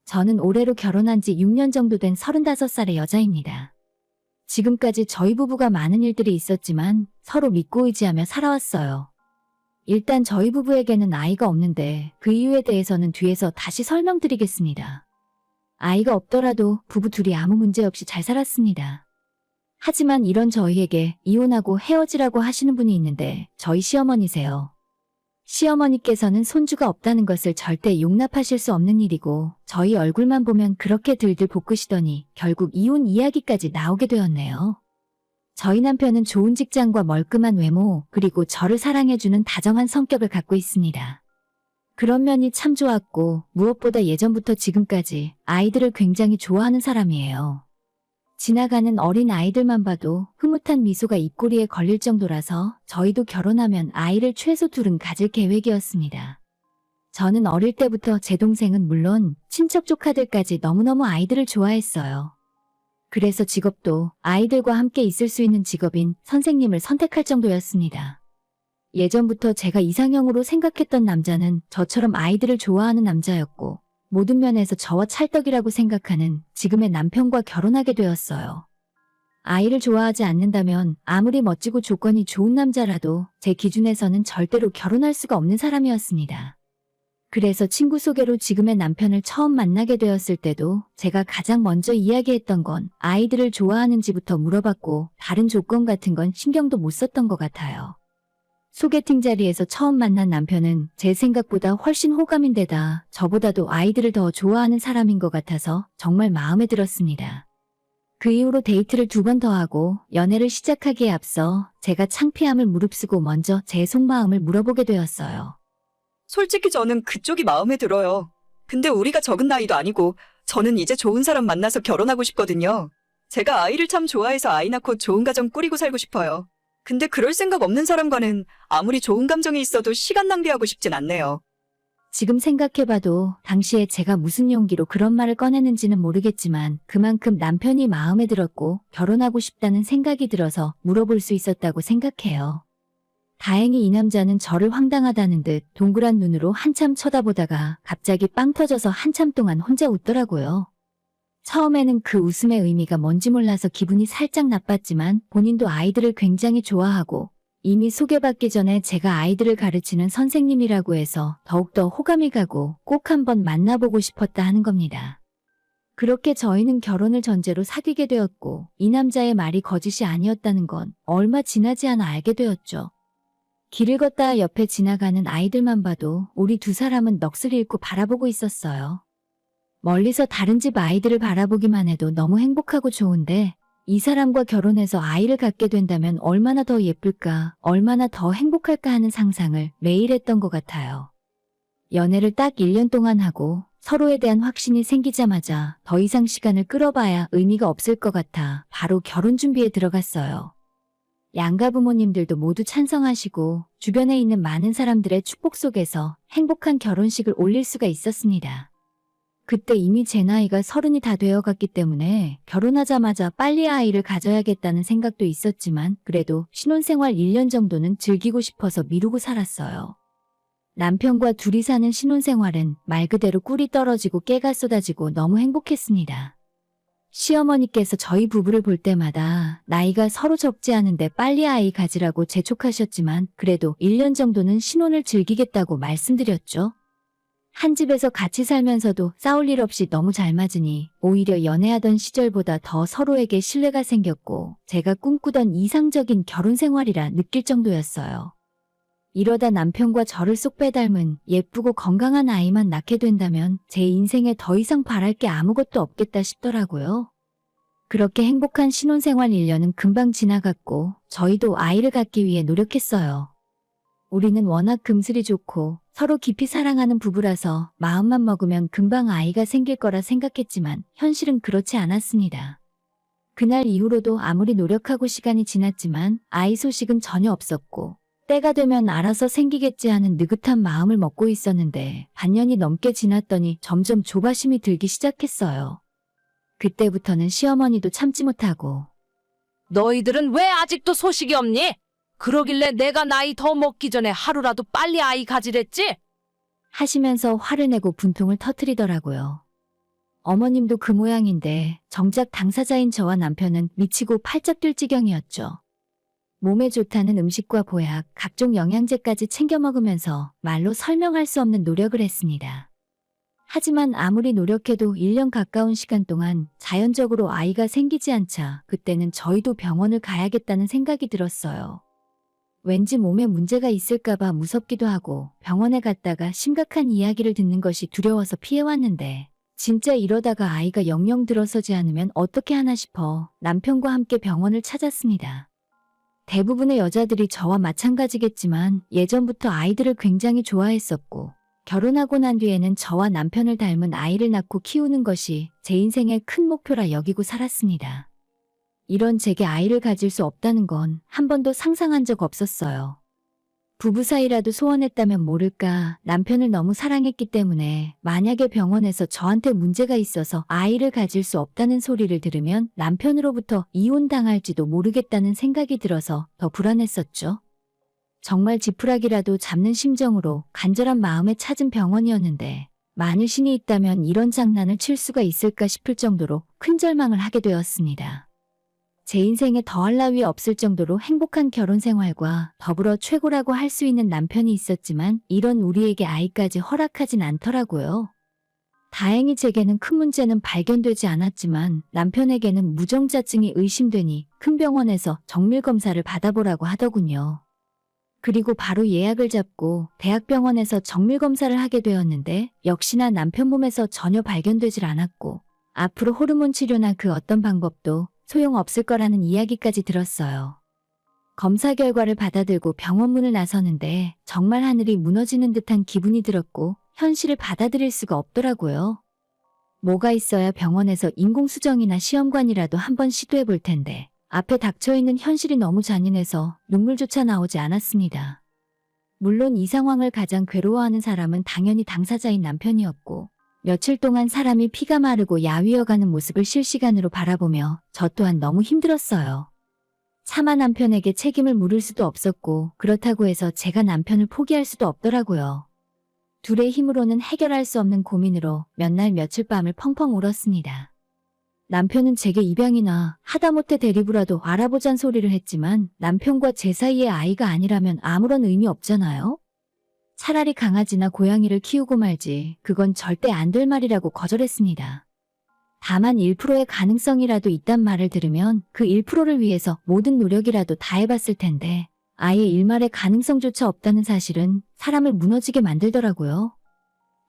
저는 올해로 결혼한 지 6년 정도 된 35살의 여자입니다. 지금까지 저희 부부가 많은 일들이 있었지만 서로 믿고 의지하며 살아왔어요. 일단 저희 부부에게는 아이가 없는데 그 이유에 대해서는 뒤에서 다시 설명드리겠습니다. 아이가 없더라도 부부 둘이 아무 문제 없이 잘 살았습니다. 하지만 이런 저희에게 이혼하고 헤어지라고 하시는 분이 있는데 저희 시어머니세요. 시어머니께서는 손주가 없다는 것을 절대 용납하실 수 없는 일이고 저희 얼굴만 보면 그렇게 들들 볶으시더니 결국 이혼 이야기까지 나오게 되었네요. 저희 남편은 좋은 직장과 멀끔한 외모 그리고 저를 사랑해주는 다정한 성격을 갖고 있습니다. 그런 면이 참 좋았고 무엇보다 예전부터 지금까지 아이들을 굉장히 좋아하는 사람이에요. 지나가는 어린 아이들만 봐도 흐뭇한 미소가 입꼬리에 걸릴 정도라서 저희도 결혼하면 아이를 최소 둘은 가질 계획이었습니다. 저는 어릴 때부터 제 동생은 물론 친척 조카들까지 너무너무 아이들을 좋아했어요. 그래서 직업도 아이들과 함께 있을 수 있는 직업인 선생님을 선택할 정도였습니다. 예전부터 제가 이상형으로 생각했던 남자는 저처럼 아이들을 좋아하는 남자였고 모든 면에서 저와 찰떡이라고 생각하는 지금의 남편과 결혼하게 되었어요. 아이를 좋아하지 않는다면 아무리 멋지고 조건이 좋은 남자라도 제 기준에서는 절대로 결혼할 수가 없는 사람이었습니다. 그래서 친구 소개로 지금의 남편을 처음 만나게 되었을 때도 제가 가장 먼저 이야기했던 건 아이들을 좋아하는지부터 물어봤고 다른 조건 같은 건 신경도 못 썼던 것 같아요. 소개팅 자리에서 처음 만난 남편은 제 생각보다 훨씬 호감인데다 저보다도 아이들을 더 좋아하는 사람인 것 같아서 정말 마음에 들었습니다. 그 이후로 데이트를 2번 더 하고 연애를 시작하기에 앞서 제가 창피함을 무릅쓰고 먼저 제 속마음을 물어보게 되었어요. 솔직히 저는 그쪽이 마음에 들어요. 근데 우리가 적은 나이도 아니고 저는 이제 좋은 사람 만나서 결혼하고 싶거든요. 제가 아이를 참 좋아해서 아이 낳고 좋은 가정 꾸리고 살고 싶어요. 근데 그럴 생각 없는 사람과는 아무리 좋은 감정이 있어도 시간 낭비하고 싶진 않네요. 지금 생각해봐도 당시에 제가 무슨 용기로 그런 말을 꺼내는지는 모르겠지만 그만큼 남편이 마음에 들었고 결혼하고 싶다는 생각이 들어서 물어볼 수 있었다고 생각해요. 다행히 이 남자는 저를 황당하다는 듯 동그란 눈으로 한참 쳐다보다가 갑자기 빵 터져서 한참 동안 혼자 웃더라고요. 처음에는 그 웃음의 의미가 뭔지 몰라서 기분이 살짝 나빴지만 본인도 아이들을 굉장히 좋아하고 이미 소개받기 전에 제가 아이들을 가르치는 선생님이라고 해서 더욱더 호감이 가고 꼭 한번 만나보고 싶었다 하는 겁니다. 그렇게 저희는 결혼을 전제로 사귀게 되었고 이 남자의 말이 거짓이 아니었다는 건 얼마 지나지 않아 알게 되었죠. 길을 걷다 옆에 지나가는 아이들만 봐도 우리 두 사람은 넋을 잃고 바라보고 있었어요. 멀리서 다른 집 아이들을 바라보기만 해도 너무 행복하고 좋은데 이 사람과 결혼해서 아이를 갖게 된다면 얼마나 더 예쁠까, 얼마나 더 행복할까 하는 상상을 매일 했던 것 같아요. 연애를 딱 1년 동안 하고 서로에 대한 확신이 생기자마자 더 이상 시간을 끌어봐야 의미가 없을 것 같아 바로 결혼 준비에 들어갔어요. 양가 부모님들도 모두 찬성하시고 주변에 있는 많은 사람들의 축복 속에서 행복한 결혼식을 올릴 수가 있었습니다. 그때 이미 제 나이가 30이 다 되어갔기 때문에 결혼하자마자 빨리 아이를 가져야겠다는 생각도 있었지만 그래도 신혼생활 1년 정도는 즐기고 싶어서 미루고 살았어요. 남편과 둘이 사는 신혼생활은 말 그대로 꿀이 떨어지고 깨가 쏟아지고 너무 행복했습니다. 시어머니께서 저희 부부를 볼 때마다 나이가 서로 적지 않은데 빨리 아이 가지라고 재촉하셨지만 그래도 1년 정도는 신혼을 즐기겠다고 말씀드렸죠. 한 집에서 같이 살면서도 싸울 일 없이 너무 잘 맞으니 오히려 연애하던 시절보다 더 서로에게 신뢰가 생겼고 제가 꿈꾸던 이상적인 결혼 생활이라 느낄 정도였어요. 이러다 남편과 저를 쏙 빼닮은 예쁘고 건강한 아이만 낳게 된다면 제 인생에 더 이상 바랄 게 아무것도 없겠다 싶더라고요. 그렇게 행복한 신혼생활 1년은 금방 지나갔고 저희도 아이를 갖기 위해 노력했어요. 우리는 워낙 금슬이 좋고 서로 깊이 사랑하는 부부라서 마음만 먹으면 금방 아이가 생길 거라 생각했지만 현실은 그렇지 않았습니다. 그날 이후로도 아무리 노력하고 시간이 지났지만 아이 소식은 전혀 없었고 때가 되면 알아서 생기겠지 하는 느긋한 마음을 먹고 있었는데 반년이 넘게 지났더니 점점 조바심이 들기 시작했어요. 그때부터는 시어머니도 참지 못하고 너희들은 왜 아직도 소식이 없니? 그러길래 내가 나이 더 먹기 전에 하루라도 빨리 아이 가지랬지? 하시면서 화를 내고 분통을 터뜨리더라고요. 어머님도 그 모양인데 정작 당사자인 저와 남편은 미치고 팔짝 뛸 지경이었죠. 몸에 좋다는 음식과 보약, 각종 영양제까지 챙겨 먹으면서 말로 설명할 수 없는 노력을 했습니다. 하지만 아무리 노력해도 1년 가까운 시간 동안 자연적으로 아이가 생기지 않자 그때는 저희도 병원을 가야겠다는 생각이 들었어요. 왠지 몸에 문제가 있을까봐 무섭기도 하고 병원에 갔다가 심각한 이야기를 듣는 것이 두려워서 피해왔는데 진짜 이러다가 아이가 영영 들어서지 않으면 어떻게 하나 싶어 남편과 함께 병원을 찾았습니다. 대부분의 여자들이 저와 마찬가지겠지만 예전부터 아이들을 굉장히 좋아했었고 결혼하고 난 뒤에는 저와 남편을 닮은 아이를 낳고 키우는 것이 제 인생의 큰 목표라 여기고 살았습니다. 이런 제게 아이를 가질 수 없다는 건 한 번도 상상한 적 없었어요. 부부 사이라도 소원했다면 모를까 남편을 너무 사랑했기 때문에 만약에 병원에서 저한테 문제가 있어서 아이를 가질 수 없다는 소리를 들으면 남편으로부터 이혼당할지도 모르겠다는 생각이 들어서 더 불안했었죠. 정말 지푸라기라도 잡는 심정으로 간절한 마음에 찾은 병원이었는데 만일 신이 있다면 이런 장난을 칠 수가 있을까 싶을 정도로 큰 절망을 하게 되었습니다. 제 인생에 더할 나위 없을 정도로 행복한 결혼 생활과 더불어 최고라고 할 수 있는 남편이 있었지만 이런 우리에게 아이까지 허락하진 않더라고요. 다행히 제게는 큰 문제는 발견되지 않았지만 남편에게는 무정자증이 의심되니 큰 병원에서 정밀검사를 받아보라고 하더군요. 그리고 바로 예약을 잡고 대학병원에서 정밀검사를 하게 되었는데 역시나 남편 몸에서 전혀 발견되질 않았고 앞으로 호르몬 치료나 그 어떤 방법도 소용없을 거라는 이야기까지 들었어요. 검사 결과를 받아들고 병원 문을 나서는데 정말 하늘이 무너지는 듯한 기분이 들었고 현실을 받아들일 수가 없더라고요. 뭐가 있어야 병원에서 인공수정이나 시험관이라도 한번 시도해 볼 텐데 앞에 닥쳐있는 현실이 너무 잔인해서 눈물조차 나오지 않았습니다. 물론 이 상황을 가장 괴로워하는 사람은 당연히 당사자인 남편이었고 며칠 동안 사람이 피가 마르고 야위어가는 모습을 실시간으로 바라보며 저 또한 너무 힘들었어요. 차마 남편에게 책임을 물을 수도 없었고 그렇다고 해서 제가 남편을 포기할 수도 없더라고요. 둘의 힘으로는 해결할 수 없는 고민으로 몇 날 며칠 밤을 펑펑 울었습니다. 남편은 제게 입양이나 하다못해 대리부라도 알아보잔 소리를 했지만 남편과 제 사이의 아이가 아니라면 아무런 의미 없잖아요. 차라리 강아지나 고양이를 키우고 말지 그건 절대 안 될 말이라고 거절했습니다. 다만 1%의 가능성이라도 있단 말을 들으면 그 1%를 위해서 모든 노력이라도 다해봤을 텐데 아예 일말의 가능성조차 없다는 사실은 사람을 무너지게 만들더라고요.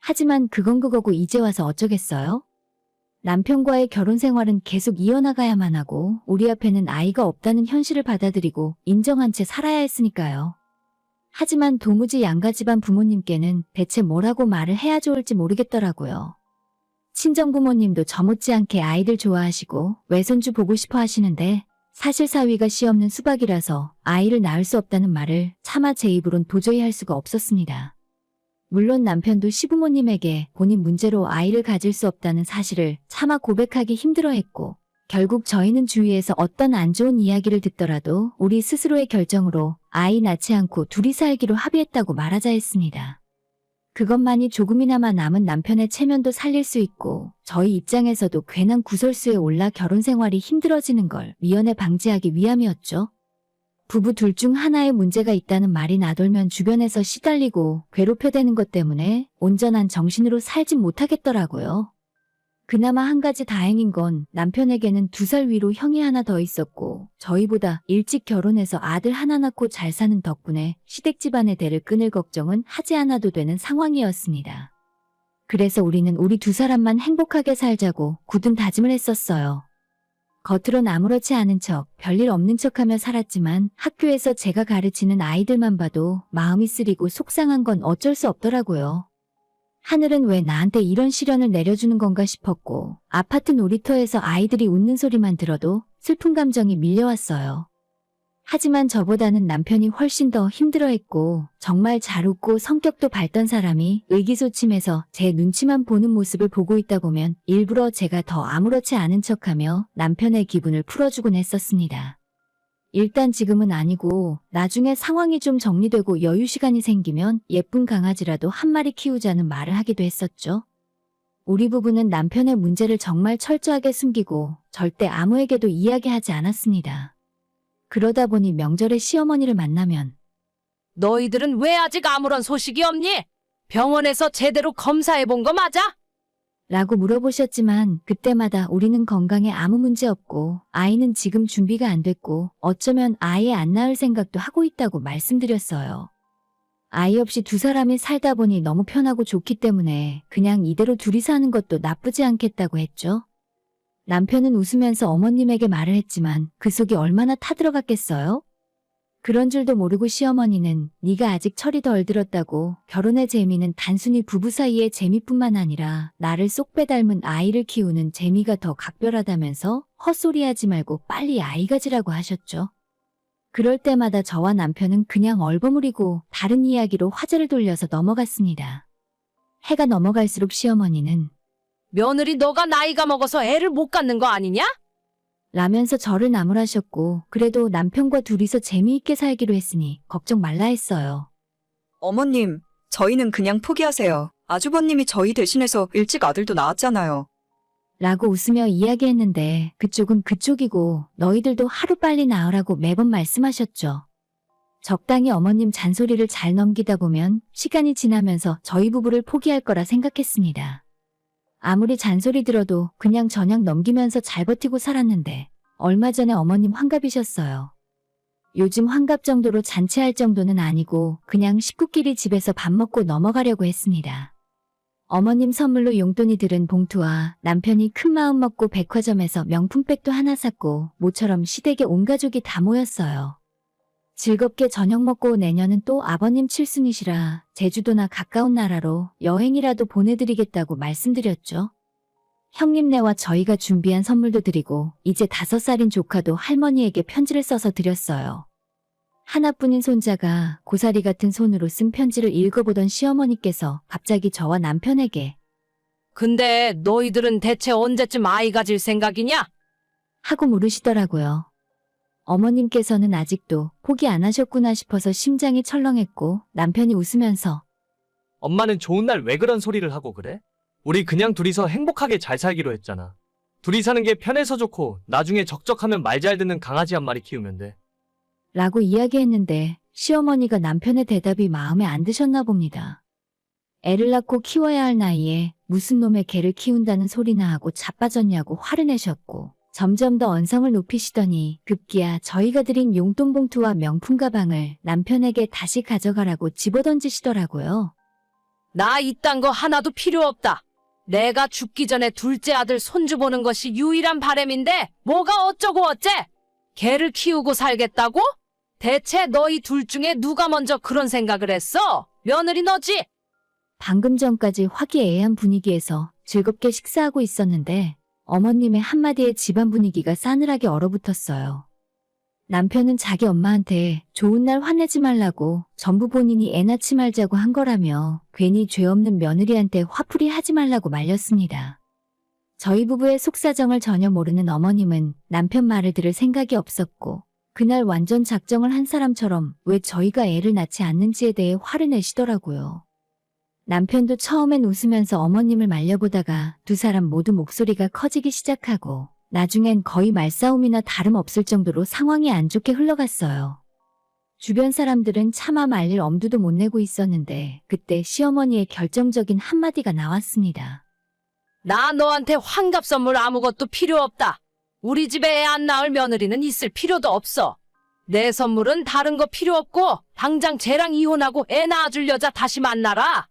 하지만 그건 그거고 이제 와서 어쩌겠어요? 남편과의 결혼 생활은 계속 이어나가야만 하고 우리 앞에는 아이가 없다는 현실을 받아들이고 인정한 채 살아야 했으니까요. 하지만 도무지 양가 집안 부모님께는 대체 뭐라고 말을 해야 좋을지 모르겠더라고요. 친정부모님도 저 못지않게 아이들 좋아하시고 외손주 보고 싶어 하시는데 사실 사위가 씨 없는 수박이라서 아이를 낳을 수 없다는 말을 차마 제 입으론 도저히 할 수가 없었습니다. 물론 남편도 시부모님에게 본인 문제로 아이를 가질 수 없다는 사실을 차마 고백하기 힘들어했고 결국 저희는 주위에서 어떤 안 좋은 이야기를 듣더라도 우리 스스로의 결정으로 아이 낳지 않고 둘이 살기로 합의했다고 말하자 했습니다. 그것만이 조금이나마 남은 남편의 체면도 살릴 수 있고 저희 입장에서도 괜한 구설수에 올라 결혼 생활이 힘들어지는 걸 미연에 방지하기 위함이었죠. 부부 둘 중 하나에 문제가 있다는 말이 나돌면 주변에서 시달리고 괴롭혀대는 것 때문에 온전한 정신으로 살진 못하겠더라고요. 그나마 한 가지 다행인 건 남편에게는 2살 위로 형이 하나 더 있었고 저희보다 일찍 결혼해서 아들 하나 낳고 잘 사는 덕분에 시댁 집안의 대를 끊을 걱정은 하지 않아도 되는 상황이었습니다. 그래서 우리는 우리 2사람만 행복하게 살자고 굳은 다짐을 했었어요. 겉으론 아무렇지 않은 척, 별일 없는 척하며 살았지만 학교에서 제가 가르치는 아이들만 봐도 마음이 쓰리고 속상한 건 어쩔 수 없더라고요. 하늘은 왜 나한테 이런 시련을 내려주는 건가 싶었고 아파트 놀이터에서 아이들이 웃는 소리만 들어도 슬픈 감정이 밀려왔어요. 하지만 저보다는 남편이 훨씬 더 힘들어했고 정말 잘 웃고 성격도 밝던 사람이 의기소침해서 제 눈치만 보는 모습을 보고 있다 보면 일부러 제가 더 아무렇지 않은 척하며 남편의 기분을 풀어주곤 했었습니다. 일단 지금은 아니고 나중에 상황이 좀 정리되고 여유 시간이 생기면 예쁜 강아지라도 한 마리 키우자는 말을 하기도 했었죠. 우리 부부는 남편의 문제를 정말 철저하게 숨기고 절대 아무에게도 이야기하지 않았습니다. 그러다 보니 명절에 시어머니를 만나면 너희들은 왜 아직 아무런 소식이 없니? 병원에서 제대로 검사해 본 거 맞아? 라고 물어보셨지만 그때마다 우리는 건강에 아무 문제 없고 아이는 지금 준비가 안 됐고 어쩌면 아예 안 낳을 생각도 하고 있다고 말씀드렸어요. 아이 없이 두 사람이 살다 보니 너무 편하고 좋기 때문에 그냥 이대로 둘이 사는 것도 나쁘지 않겠다고 했죠. 남편은 웃으면서 어머님에게 말을 했지만 그 속이 얼마나 타들어갔겠어요? 그런 줄도 모르고 시어머니는 네가 아직 철이 덜 들었다고 결혼의 재미는 단순히 부부 사이의 재미뿐만 아니라 나를 쏙 빼닮은 아이를 키우는 재미가 더 각별하다면서 헛소리하지 말고 빨리 아이 가지라고 하셨죠. 그럴 때마다 저와 남편은 그냥 얼버무리고 다른 이야기로 화제를 돌려서 넘어갔습니다. 해가 넘어갈수록 시어머니는 며느리 너가 나이가 먹어서 애를 못 갖는 거 아니냐? 라면서 저를 나무라셨고 그래도 남편과 둘이서 재미있게 살기로 했으니 걱정 말라 했어요. 어머님, 저희는 그냥 포기하세요. 아주버님이 저희 대신해서 일찍 아들도 낳았잖아요. 라고 웃으며 이야기했는데 그쪽은 그쪽이고 너희들도 하루빨리 나으라고 매번 말씀하셨죠. 적당히 어머님 잔소리를 잘 넘기다 보면 시간이 지나면서 저희 부부를 포기할 거라 생각했습니다. 아무리 잔소리 들어도 그냥 저냥 넘기면서 잘 버티고 살았는데 얼마 전에 어머님 환갑이셨어요. 요즘 환갑 정도로 잔치할 정도는 아니고 그냥 식구끼리 집에서 밥 먹고 넘어가려고 했습니다. 어머님 선물로 용돈이 들은 봉투와 남편이 큰 마음 먹고 백화점에서 명품백도 하나 샀고 모처럼 시댁에 온 가족이 다 모였어요. 즐겁게 저녁 먹고 내년은 또 아버님 칠순이시라 제주도나 가까운 나라로 여행이라도 보내드리겠다고 말씀드렸죠. 형님네와 저희가 준비한 선물도 드리고 이제 5살인 조카도 할머니에게 편지를 써서 드렸어요. 하나뿐인 손자가 고사리 같은 손으로 쓴 편지를 읽어보던 시어머니께서 갑자기 저와 남편에게 근데 너희들은 대체 언제쯤 아이 가질 생각이냐? 하고 물으시더라고요. 어머님께서는 아직도 포기 안 하셨구나 싶어서 심장이 철렁했고 남편이 웃으면서 엄마는 좋은 날 왜 그런 소리를 하고 그래? 우리 그냥 둘이서 행복하게 잘 살기로 했잖아. 둘이 사는 게 편해서 좋고 나중에 적적하면 말 잘 듣는 강아지 한 마리 키우면 돼. 라고 이야기했는데 시어머니가 남편의 대답이 마음에 안 드셨나 봅니다. 애를 낳고 키워야 할 나이에 무슨 놈의 개를 키운다는 소리나 하고 자빠졌냐고 화를 내셨고 점점 더 언성을 높이시더니 급기야 저희가 드린 용돈 봉투와 명품 가방을 남편에게 다시 가져가라고 집어던지시더라고요. 나 이딴 거 하나도 필요 없다. 내가 죽기 전에 둘째 아들 손주 보는 것이 유일한 바람인데 뭐가 어쩌고 어째? 개를 키우고 살겠다고? 대체 너희 둘 중에 누가 먼저 그런 생각을 했어? 며느리 너지? 방금 전까지 화기애애한 분위기에서 즐겁게 식사하고 있었는데 어머님의 한마디에 집안 분위기가 싸늘하게 얼어붙었어요. 남편은 자기 엄마한테 좋은 날 화내지 말라고 전부 본인이 애 낳지 말자고 한 거라며 괜히 죄 없는 며느리한테 화풀이 하지 말라고 말렸습니다. 저희 부부의 속사정을 전혀 모르는 어머님은 남편 말을 들을 생각이 없었고 그날 완전 작정을 한 사람처럼 왜 저희가 애를 낳지 않는지에 대해 화를 내시더라고요. 남편도 처음엔 웃으면서 어머님을 말려보다가 두 사람 모두 목소리가 커지기 시작하고 나중엔 거의 말싸움이나 다름없을 정도로 상황이 안 좋게 흘러갔어요. 주변 사람들은 차마 말릴 엄두도 못 내고 있었는데 그때 시어머니의 결정적인 한마디가 나왔습니다. 나 너한테 환갑 선물 아무것도 필요 없다. 우리 집에 애 안 낳을 며느리는 있을 필요도 없어. 내 선물은 다른 거 필요 없고 당장 쟤랑 이혼하고 애 낳아줄 여자 다시 만나라.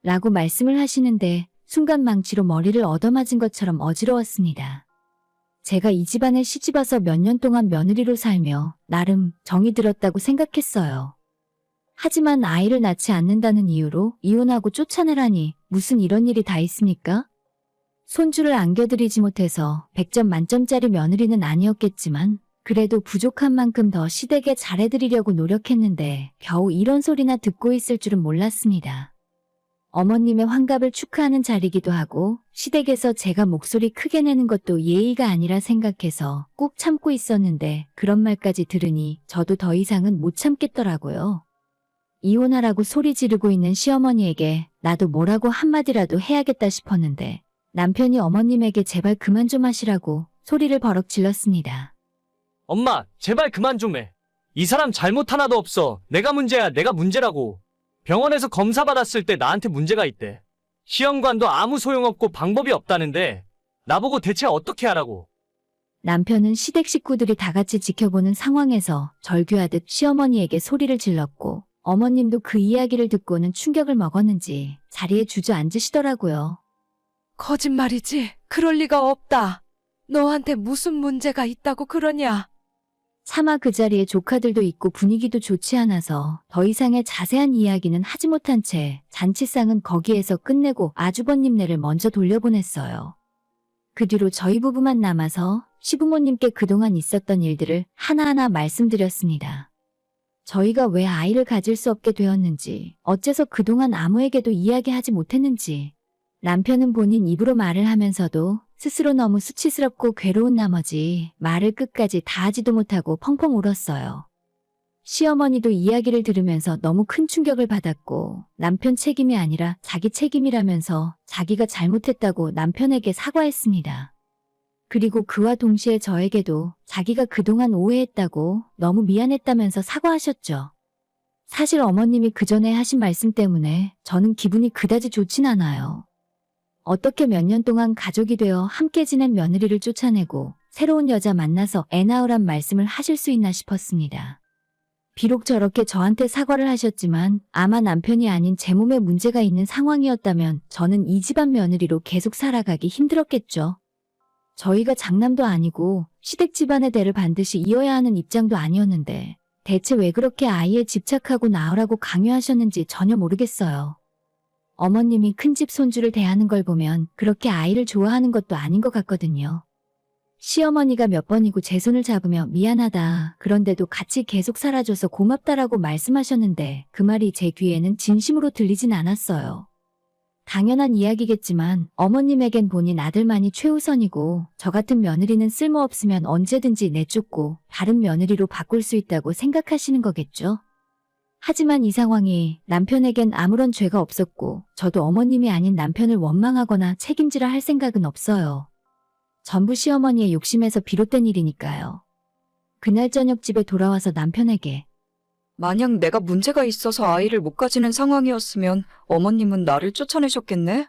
라고 말씀을 하시는데 순간 망치로 머리를 얻어맞은 것처럼 어지러웠습니다. 제가 이 집안에 시집와서 몇 년 동안 며느리로 살며 나름 정이 들었다고 생각했어요. 하지만 아이를 낳지 않는다는 이유로 이혼하고 쫓아내라니 무슨 이런 일이 다 있습니까? 손주를 안겨드리지 못해서 100점 만점짜리 며느리는 아니었겠지만 그래도 부족한 만큼 더 시댁에 잘해드리려고 노력했는데 겨우 이런 소리나 듣고 있을 줄은 몰랐습니다. 어머님의 환갑을 축하하는 자리기도 하고 시댁에서 제가 목소리 크게 내는 것도 예의가 아니라 생각해서 꾹 참고 있었는데 그런 말까지 들으니 저도 더 이상은 못 참겠더라고요. 이혼하라고 소리 지르고 있는 시어머니에게 나도 뭐라고 한마디라도 해야겠다 싶었는데 남편이 어머님에게 제발 그만 좀 하시라고 소리를 버럭 질렀습니다. 엄마, 제발 그만 좀 해. 이 사람 잘못 하나도 없어. 내가 문제야, 내가 문제라고. 병원에서 검사 받았을 때 나한테 문제가 있대. 시험관도 아무 소용없고 방법이 없다는데 나보고 대체 어떻게 하라고. 남편은 시댁 식구들이 다 같이 지켜보는 상황에서 절규하듯 시어머니에게 소리를 질렀고 어머님도 그 이야기를 듣고는 충격을 먹었는지 자리에 주저앉으시더라고요. 거짓말이지. 그럴 리가 없다. 너한테 무슨 문제가 있다고 그러냐? 차마 그 자리에 조카들도 있고 분위기도 좋지 않아서 더 이상의 자세한 이야기는 하지 못한 채 잔치상은 거기에서 끝내고 아주버님네를 먼저 돌려보냈어요. 그 뒤로 저희 부부만 남아서 시부모님께 그동안 있었던 일들을 하나하나 말씀드렸습니다. 저희가 왜 아이를 가질 수 없게 되었는지, 어째서 그동안 아무에게도 이야기하지 못했는지, 남편은 본인 입으로 말을 하면서도 스스로 너무 수치스럽고 괴로운 나머지 말을 끝까지 다 하지도 못하고 펑펑 울었어요. 시어머니도 이야기를 들으면서 너무 큰 충격을 받았고 남편 책임이 아니라 자기 책임이라면서 자기가 잘못했다고 남편에게 사과했습니다. 그리고 그와 동시에 저에게도 자기가 그동안 오해했다고 너무 미안했다면서 사과하셨죠. 사실 어머님이 그전에 하신 말씀 때문에 저는 기분이 그다지 좋진 않아요. 어떻게 몇 년 동안 가족이 되어 함께 지낸 며느리를 쫓아내고 새로운 여자 만나서 애 낳으란 말씀을 하실 수 있나 싶었습니다. 비록 저렇게 저한테 사과를 하셨지만 아마 남편이 아닌 제 몸에 문제가 있는 상황이었다면 저는 이 집안 며느리로 계속 살아가기 힘들었겠죠. 저희가 장남도 아니고 시댁 집안의 대를 반드시 이어야 하는 입장도 아니었는데 대체 왜 그렇게 아이에 집착하고 낳으라고 강요하셨는지 전혀 모르겠어요. 어머님이 큰집 손주를 대하는 걸 보면 그렇게 아이를 좋아하는 것도 아닌 것 같거든요. 시어머니가 몇 번이고 제 손을 잡으며 미안하다, 그런데도 같이 계속 살아줘서 고맙다라고 말씀하셨는데 그 말이 제 귀에는 진심으로 들리진 않았어요. 당연한 이야기겠지만 어머님에겐 본인 아들만이 최우선이고 저 같은 며느리는 쓸모없으면 언제든지 내쫓고 다른 며느리로 바꿀 수 있다고 생각하시는 거겠죠? 하지만 이 상황이 남편에겐 아무런 죄가 없었고 저도 어머님이 아닌 남편을 원망하거나 책임지라 할 생각은 없어요. 전부 시어머니의 욕심에서 비롯된 일이니까요. 그날 저녁 집에 돌아와서 남편에게 만약 내가 문제가 있어서 아이를 못 가지는 상황이었으면 어머님은 나를 쫓아내셨겠네?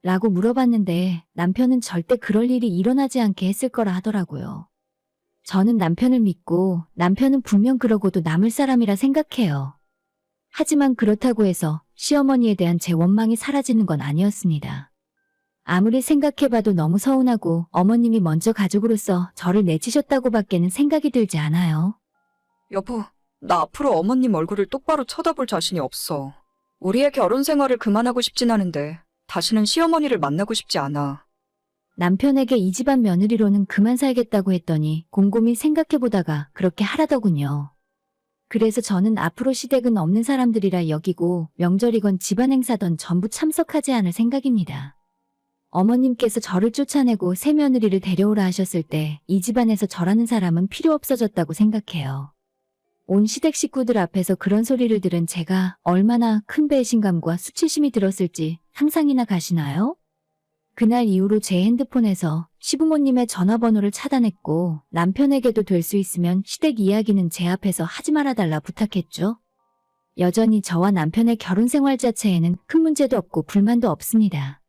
라고 물어봤는데 남편은 절대 그럴 일이 일어나지 않게 했을 거라 하더라고요. 저는 남편을 믿고 남편은 분명 그러고도 남을 사람이라 생각해요. 하지만 그렇다고 해서 시어머니에 대한 제 원망이 사라지는 건 아니었습니다. 아무리 생각해봐도 너무 서운하고 어머님이 먼저 가족으로서 저를 내치셨다고 밖에는 생각이 들지 않아요. 여보, 나 앞으로 어머님 얼굴을 똑바로 쳐다볼 자신이 없어. 우리의 결혼 생활을 그만하고 싶진 않은데 다시는 시어머니를 만나고 싶지 않아. 남편에게 이 집안 며느리로는 그만 살겠다고 했더니 곰곰이 생각해보다가 그렇게 하라더군요. 그래서 저는 앞으로 시댁은 없는 사람들이라 여기고 명절이건 집안 행사던 전부 참석하지 않을 생각입니다. 어머님께서 저를 쫓아내고 새 며느리를 데려오라 하셨을 때 이 집안에서 저라는 사람은 필요 없어졌다고 생각해요. 온 시댁 식구들 앞에서 그런 소리를 들은 제가 얼마나 큰 배신감과 수치심이 들었을지 상상이나 가시나요? 그날 이후로 제 핸드폰에서 시부모님의 전화번호를 차단했고 남편에게도 될 수 있으면 시댁 이야기는 제 앞에서 하지 말아달라 부탁했죠. 여전히 저와 남편의 결혼 생활 자체에는 큰 문제도 없고 불만도 없습니다.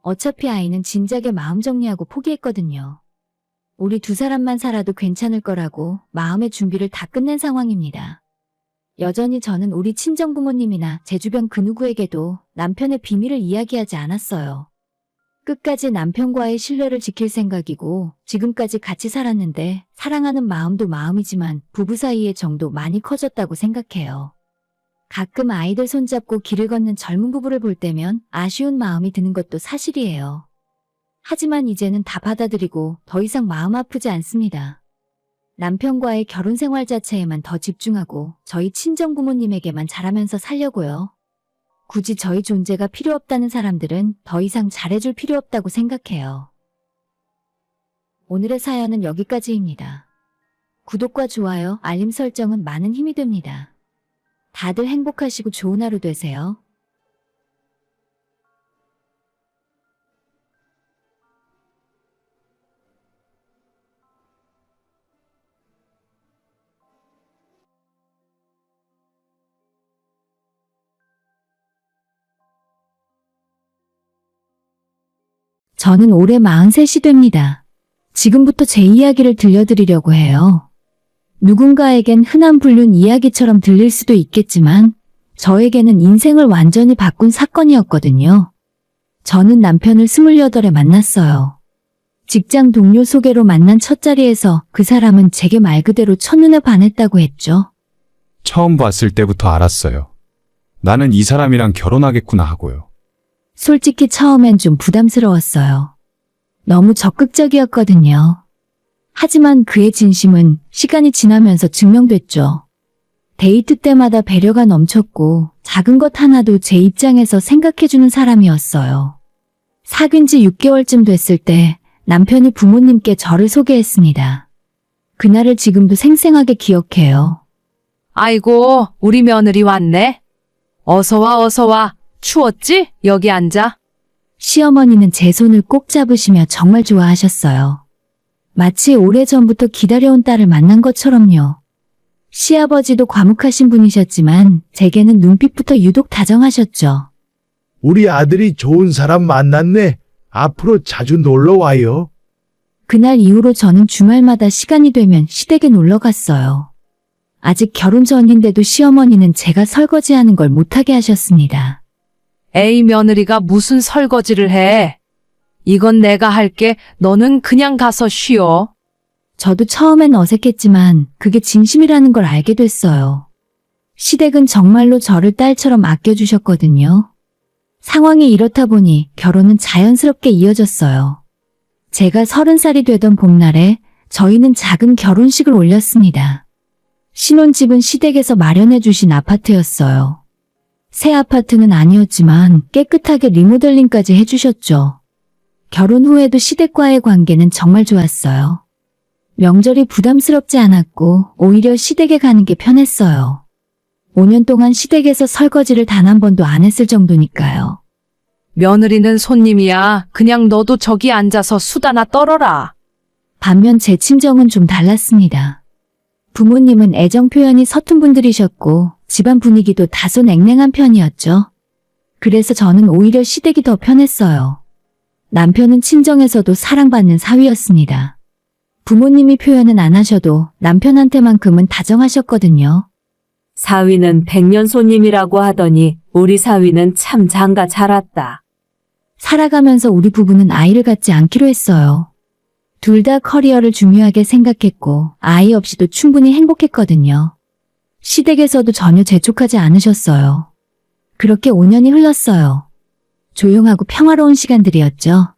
어차피 아이는 진작에 마음 정리하고 포기했거든요. 우리 두 사람만 살아도 괜찮을 거라고 마음의 준비를 다 끝낸 상황입니다. 여전히 저는 우리 친정부모님이나 제 주변 그 누구에게도 남편의 비밀을 이야기하지 않았어요. 끝까지 남편과의 신뢰를 지킬 생각이고 지금까지 같이 살았는데 사랑하는 마음도 마음이지만 부부 사이의 정도 많이 커졌다고 생각해요. 가끔 아이들 손잡고 길을 걷는 젊은 부부를 볼 때면 아쉬운 마음이 드는 것도 사실이에요. 하지만 이제는 다 받아들이고 더 이상 마음 아프지 않습니다. 남편과의 결혼 생활 자체에만 더 집중하고 저희 친정부모님에게만 잘하면서 살려고요. 굳이 저희 존재가 필요 없다는 사람들은 더 이상 잘해줄 필요 없다고 생각해요. 오늘의 사연은 여기까지입니다. 구독과 좋아요, 알림 설정은 많은 힘이 됩니다. 다들 행복하시고 좋은 하루 되세요. 저는 올해 43이 됩니다. 지금부터 제 이야기를 들려드리려고 해요. 누군가에겐 흔한 불륜 이야기처럼 들릴 수도 있겠지만 저에게는 인생을 완전히 바꾼 사건이었거든요. 저는 남편을 28에 만났어요. 직장 동료 소개로 만난 첫 자리에서 그 사람은 제게 말 그대로 첫눈에 반했다고 했죠. 처음 봤을 때부터 알았어요. 나는 이 사람이랑 결혼하겠구나 하고요. 솔직히 처음엔 좀 부담스러웠어요. 너무 적극적이었거든요. 하지만 그의 진심은 시간이 지나면서 증명됐죠. 데이트 때마다 배려가 넘쳤고 작은 것 하나도 제 입장에서 생각해주는 사람이었어요. 사귄 지 6개월쯤 됐을 때 남편이 부모님께 저를 소개했습니다. 그날을 지금도 생생하게 기억해요. 아이고, 우리 며느리 왔네. 어서 와, 어서 와. 추웠지? 여기 앉아. 시어머니는 제 손을 꼭 잡으시며 정말 좋아하셨어요. 마치 오래전부터 기다려온 딸을 만난 것처럼요. 시아버지도 과묵하신 분이셨지만 제게는 눈빛부터 유독 다정하셨죠. 우리 아들이 좋은 사람 만났네. 앞으로 자주 놀러 와요. 그날 이후로 저는 주말마다 시간이 되면 시댁에 놀러 갔어요. 아직 결혼 전인데도 시어머니는 제가 설거지하는 걸 못하게 하셨습니다. 에이, 며느리가 무슨 설거지를 해. 이건 내가 할게. 너는 그냥 가서 쉬어. 저도 처음엔 어색했지만 그게 진심이라는 걸 알게 됐어요. 시댁은 정말로 저를 딸처럼 아껴주셨거든요. 상황이 이렇다 보니 결혼은 자연스럽게 이어졌어요. 제가 30살이 되던 봄날에 저희는 작은 결혼식을 올렸습니다. 신혼집은 시댁에서 마련해 주신 아파트였어요. 새 아파트는 아니었지만 깨끗하게 리모델링까지 해주셨죠. 결혼 후에도 시댁과의 관계는 정말 좋았어요. 명절이 부담스럽지 않았고 오히려 시댁에 가는 게 편했어요. 5년 동안 시댁에서 설거지를 단 한 번도 안 했을 정도니까요. 며느리는 손님이야. 그냥 너도 저기 앉아서 수다나 떨어라. 반면 제 친정은 좀 달랐습니다. 부모님은 애정 표현이 서툰 분들이셨고 집안 분위기도 다소 냉랭한 편이었죠. 그래서 저는 오히려 시댁이 더 편했어요. 남편은 친정에서도 사랑받는 사위였습니다. 부모님이 표현은 안 하셔도 남편한테만큼은 다정하셨거든요. 사위는 백년 손님이라고 하더니 우리 사위는 참 장가 잘 왔다. 살아가면서 우리 부부는 아이를 갖지 않기로 했어요. 둘 다 커리어를 중요하게 생각했고 아이 없이도 충분히 행복했거든요. 시댁에서도 전혀 재촉하지 않으셨어요. 그렇게 5년이 흘렀어요. 조용하고 평화로운 시간들이었죠.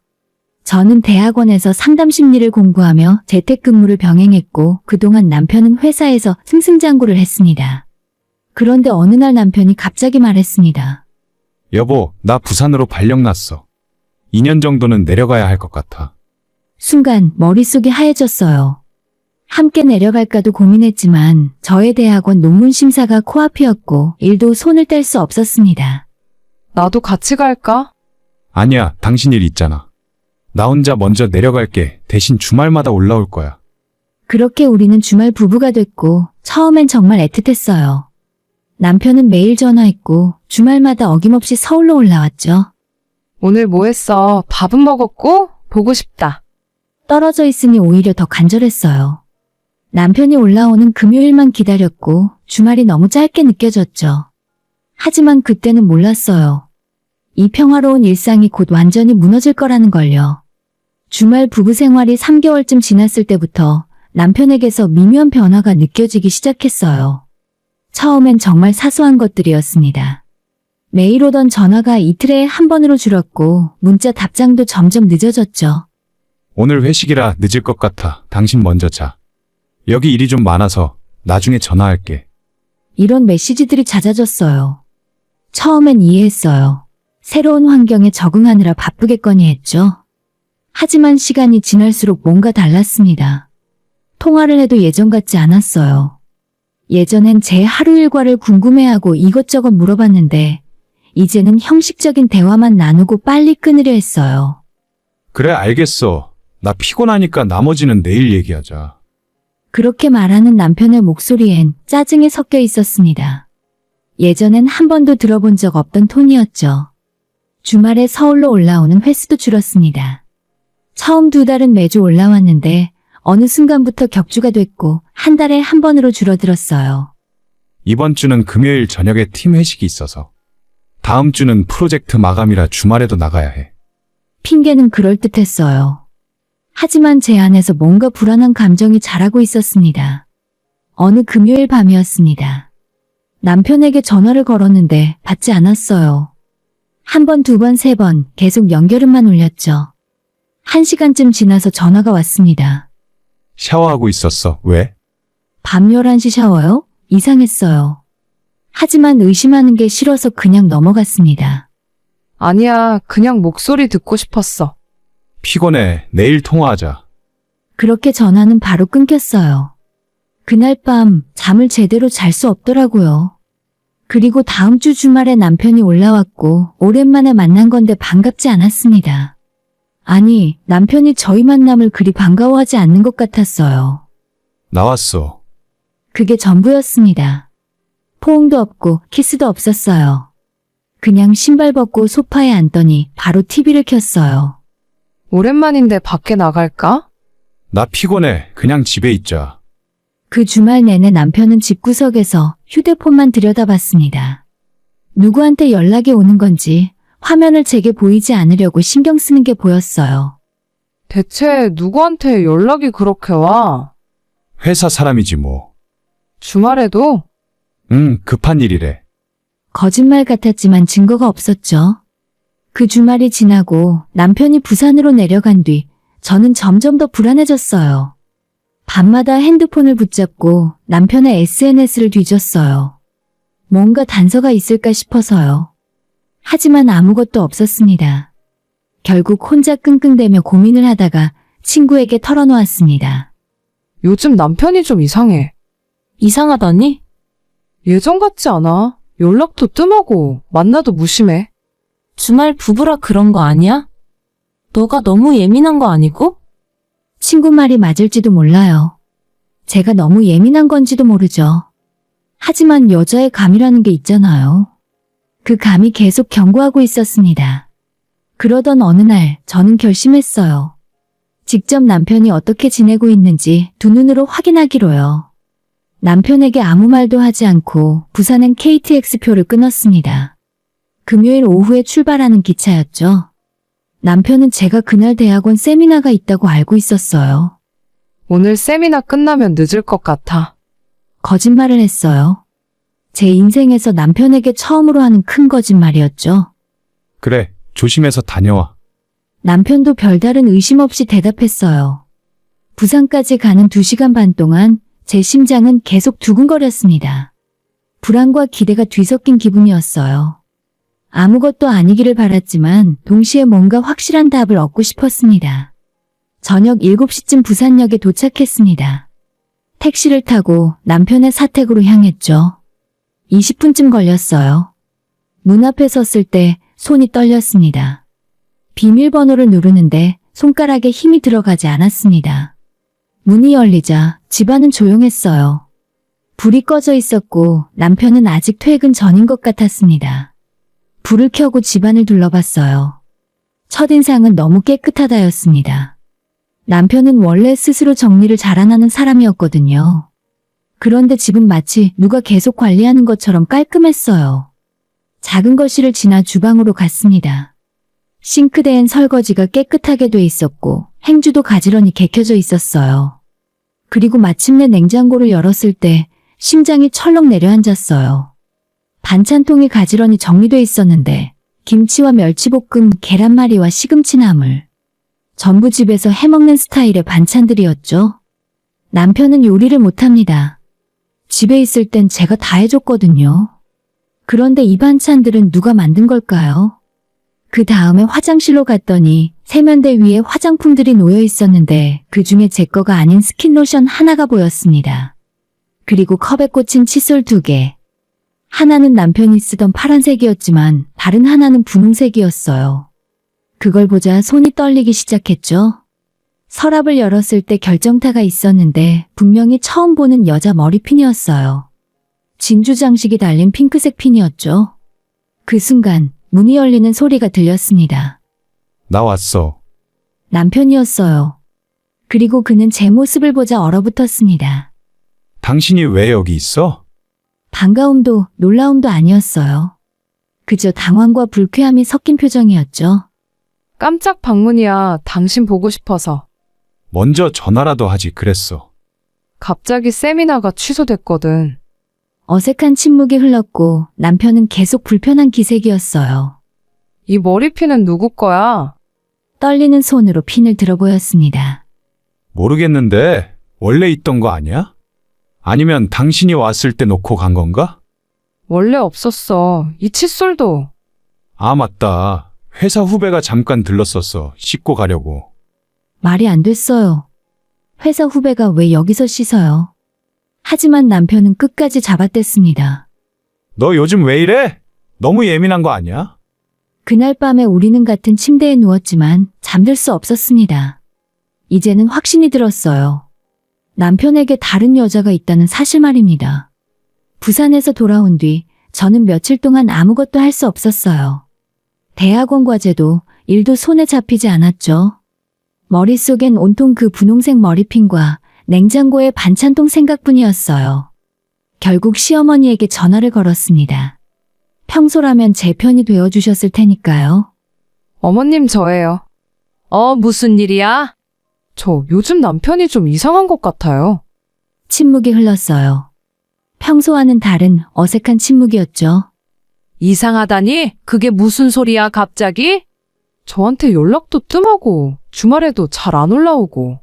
저는 대학원에서 상담 심리를 공부하며 재택근무를 병행했고 그동안 남편은 회사에서 승승장구를 했습니다. 그런데 어느 날 남편이 갑자기 말했습니다. 여보, 나 부산으로 발령 났어. 2년 정도는 내려가야 할 것 같아. 순간 머릿속이 하얘졌어요. 함께 내려갈까도 고민했지만 저의 대학원 논문 심사가 코앞이었고 일도 손을 뗄 수 없었습니다. 나도 같이 갈까? 아니야, 당신 일 있잖아. 나 혼자 먼저 내려갈게. 대신 주말마다 올라올 거야. 그렇게 우리는 주말 부부가 됐고 처음엔 정말 애틋했어요. 남편은 매일 전화했고 주말마다 어김없이 서울로 올라왔죠. 오늘 뭐 했어? 밥은 먹었고? 보고 싶다. 떨어져 있으니 오히려 더 간절했어요. 남편이 올라오는 금요일만 기다렸고 주말이 너무 짧게 느껴졌죠. 하지만 그때는 몰랐어요. 이 평화로운 일상이 곧 완전히 무너질 거라는 걸요. 주말 부부 생활이 3개월쯤 지났을 때부터 남편에게서 미묘한 변화가 느껴지기 시작했어요. 처음엔 정말 사소한 것들이었습니다. 매일 오던 전화가 이틀에 한 번으로 줄었고 문자 답장도 점점 늦어졌죠. 오늘 회식이라 늦을 것 같아. 당신 먼저 자. 여기 일이 좀 많아서 나중에 전화할게. 이런 메시지들이 잦아졌어요. 처음엔 이해했어요. 새로운 환경에 적응하느라 바쁘겠거니 했죠. 하지만 시간이 지날수록 뭔가 달랐습니다. 통화를 해도 예전 같지 않았어요. 예전엔 제 하루 일과를 궁금해하고 이것저것 물어봤는데 이제는 형식적인 대화만 나누고 빨리 끊으려 했어요. 그래, 알겠어. 나 피곤하니까 나머지는 내일 얘기하자. 그렇게 말하는 남편의 목소리엔 짜증이 섞여 있었습니다. 예전엔 한 번도 들어본 적 없던 톤이었죠. 주말에 서울로 올라오는 횟수도 줄었습니다. 처음 2달은 매주 올라왔는데 어느 순간부터 격주가 됐고 한 달에 한 번으로 줄어들었어요. 이번 주는 금요일 저녁에 팀 회식이 있어서. 다음 주는 프로젝트 마감이라 주말에도 나가야 해. 핑계는 그럴듯했어요. 하지만 제 안에서 뭔가 불안한 감정이 자라고 있었습니다. 어느 금요일 밤이었습니다. 남편에게 전화를 걸었는데 받지 않았어요. 한 번, 2번, 3번 계속 연결음만 울렸죠. 1시간쯤 지나서 전화가 왔습니다. 샤워하고 있었어. 왜? 밤 11시 샤워요? 이상했어요. 하지만 의심하는 게 싫어서 그냥 넘어갔습니다. 아니야, 그냥 목소리 듣고 싶었어. 피곤해. 내일 통화하자. 그렇게 전화는 바로 끊겼어요. 그날 밤 잠을 제대로 잘 수 없더라고요. 그리고 다음 주 주말에 남편이 올라왔고 오랜만에 만난 건데 반갑지 않았습니다. 아니, 남편이 저희 만남을 그리 반가워하지 않는 것 같았어요. 나왔어. 그게 전부였습니다. 포옹도 없고 키스도 없었어요. 그냥 신발 벗고 소파에 앉더니 바로 TV를 켰어요. 오랜만인데 밖에 나갈까? 나 피곤해. 그냥 집에 있자. 그 주말 내내 남편은 집구석에서 휴대폰만 들여다봤습니다. 누구한테 연락이 오는 건지 화면을 제게 보이지 않으려고 신경 쓰는 게 보였어요. 대체 누구한테 연락이 그렇게 와? 회사 사람이지 뭐. 주말에도? 급한 일이래. 거짓말 같았지만 증거가 없었죠. 그 주말이 지나고 남편이 부산으로 내려간 뒤 저는 점점 더 불안해졌어요. 밤마다 핸드폰을 붙잡고 남편의 SNS를 뒤졌어요. 뭔가 단서가 있을까 싶어서요. 하지만 아무것도 없었습니다. 결국 혼자 끙끙대며 고민을 하다가 친구에게 털어놓았습니다. 요즘 남편이 좀 이상해. 이상하다니? 예전 같지 않아. 연락도 뜸하고 만나도 무심해. 주말 부부라 그런 거 아니야? 너가 너무 예민한 거 아니고? 친구 말이 맞을지도 몰라요. 제가 너무 예민한 건지도 모르죠. 하지만 여자의 감이라는 게 있잖아요. 그 감이 계속 경고하고 있었습니다. 그러던 어느 날 저는 결심했어요. 직접 남편이 어떻게 지내고 있는지 두 눈으로 확인하기로요. 남편에게 아무 말도 하지 않고 부산행 KTX표를 끊었습니다. 금요일 오후에 출발하는 기차였죠. 남편은 제가 그날 대학원 세미나가 있다고 알고 있었어요. 오늘 세미나 끝나면 늦을 것 같아. 거짓말을 했어요. 제 인생에서 남편에게 처음으로 하는 큰 거짓말이었죠. 그래, 조심해서 다녀와. 남편도 별다른 의심 없이 대답했어요. 부산까지 가는 2시간 반 동안 제 심장은 계속 두근거렸습니다. 불안과 기대가 뒤섞인 기분이었어요. 아무것도 아니기를 바랐지만 동시에 뭔가 확실한 답을 얻고 싶었습니다. 저녁 7시쯤 부산역에 도착했습니다. 택시를 타고 남편의 사택으로 향했죠. 20분쯤 걸렸어요. 문 앞에 섰을 때 손이 떨렸습니다. 비밀번호를 누르는데 손가락에 힘이 들어가지 않았습니다. 문이 열리자 집안은 조용했어요. 불이 꺼져 있었고 남편은 아직 퇴근 전인 것 같았습니다. 불을 켜고 집안을 둘러봤어요. 첫인상은 너무 깨끗하다였습니다. 남편은 원래 스스로 정리를 잘 안 하는 사람이었거든요. 그런데 집은 마치 누가 계속 관리하는 것처럼 깔끔했어요. 작은 거실을 지나 주방으로 갔습니다. 싱크대엔 설거지가 깨끗하게 돼 있었고 행주도 가지런히 개켜져 있었어요. 그리고 마침내 냉장고를 열었을 때 심장이 철렁 내려앉았어요. 반찬통이 가지런히 정리돼 있었는데 김치와 멸치볶음, 계란말이와 시금치나물. 전부 집에서 해먹는 스타일의 반찬들이었죠. 남편은 요리를 못합니다. 집에 있을 땐 제가 다 해줬거든요. 그런데 이 반찬들은 누가 만든 걸까요? 그 다음에 화장실로 갔더니 세면대 위에 화장품들이 놓여 있었는데 그 중에 제 거가 아닌 스킨로션 하나가 보였습니다. 그리고 컵에 꽂힌 칫솔 2개. 하나는 남편이 쓰던 파란색이었지만 다른 하나는 분홍색이었어요. 그걸 보자 손이 떨리기 시작했죠. 서랍을 열었을 때 결정타가 있었는데 분명히 처음 보는 여자 머리핀이었어요. 진주 장식이 달린 핑크색 핀이었죠. 그 순간 문이 열리는 소리가 들렸습니다. 나 왔어. 남편이었어요. 그리고 그는 제 모습을 보자 얼어붙었습니다. 당신이 왜 여기 있어? 반가움도 놀라움도 아니었어요. 그저 당황과 불쾌함이 섞인 표정이었죠. 깜짝 방문이야. 당신 보고 싶어서. 먼저 전화라도 하지 그랬어. 갑자기 세미나가 취소됐거든. 어색한 침묵이 흘렀고 남편은 계속 불편한 기색이었어요. 이 머리핀은 누구 거야? 떨리는 손으로 핀을 들어 보였습니다. 모르겠는데 원래 있던 거 아니야? 아니면 당신이 왔을 때 놓고 간 건가? 원래 없었어. 이 칫솔도. 아, 맞다. 회사 후배가 잠깐 들렀었어. 씻고 가려고. 말이 안 됐어요. 회사 후배가 왜 여기서 씻어요? 하지만 남편은 끝까지 잡아댔습니다. 너 요즘 왜 이래? 너무 예민한 거 아니야? 그날 밤에 우리는 같은 침대에 누웠지만 잠들 수 없었습니다. 이제는 확신이 들었어요. 남편에게 다른 여자가 있다는 사실 말입니다. 부산에서 돌아온 뒤 저는 며칠 동안 아무것도 할 수 없었어요. 대학원 과제도 일도 손에 잡히지 않았죠. 머릿속엔 온통 그 분홍색 머리핀과 냉장고의 반찬통 생각뿐이었어요. 결국 시어머니에게 전화를 걸었습니다. 평소라면 제 편이 되어주셨을 테니까요. 어머님 저예요. 무슨 일이야? 저 요즘 남편이 좀 이상한 것 같아요. 침묵이 흘렀어요. 평소와는 다른 어색한 침묵이었죠. 이상하다니? 그게 무슨 소리야, 갑자기? 저한테 연락도 뜸하고 주말에도 잘 안 올라오고.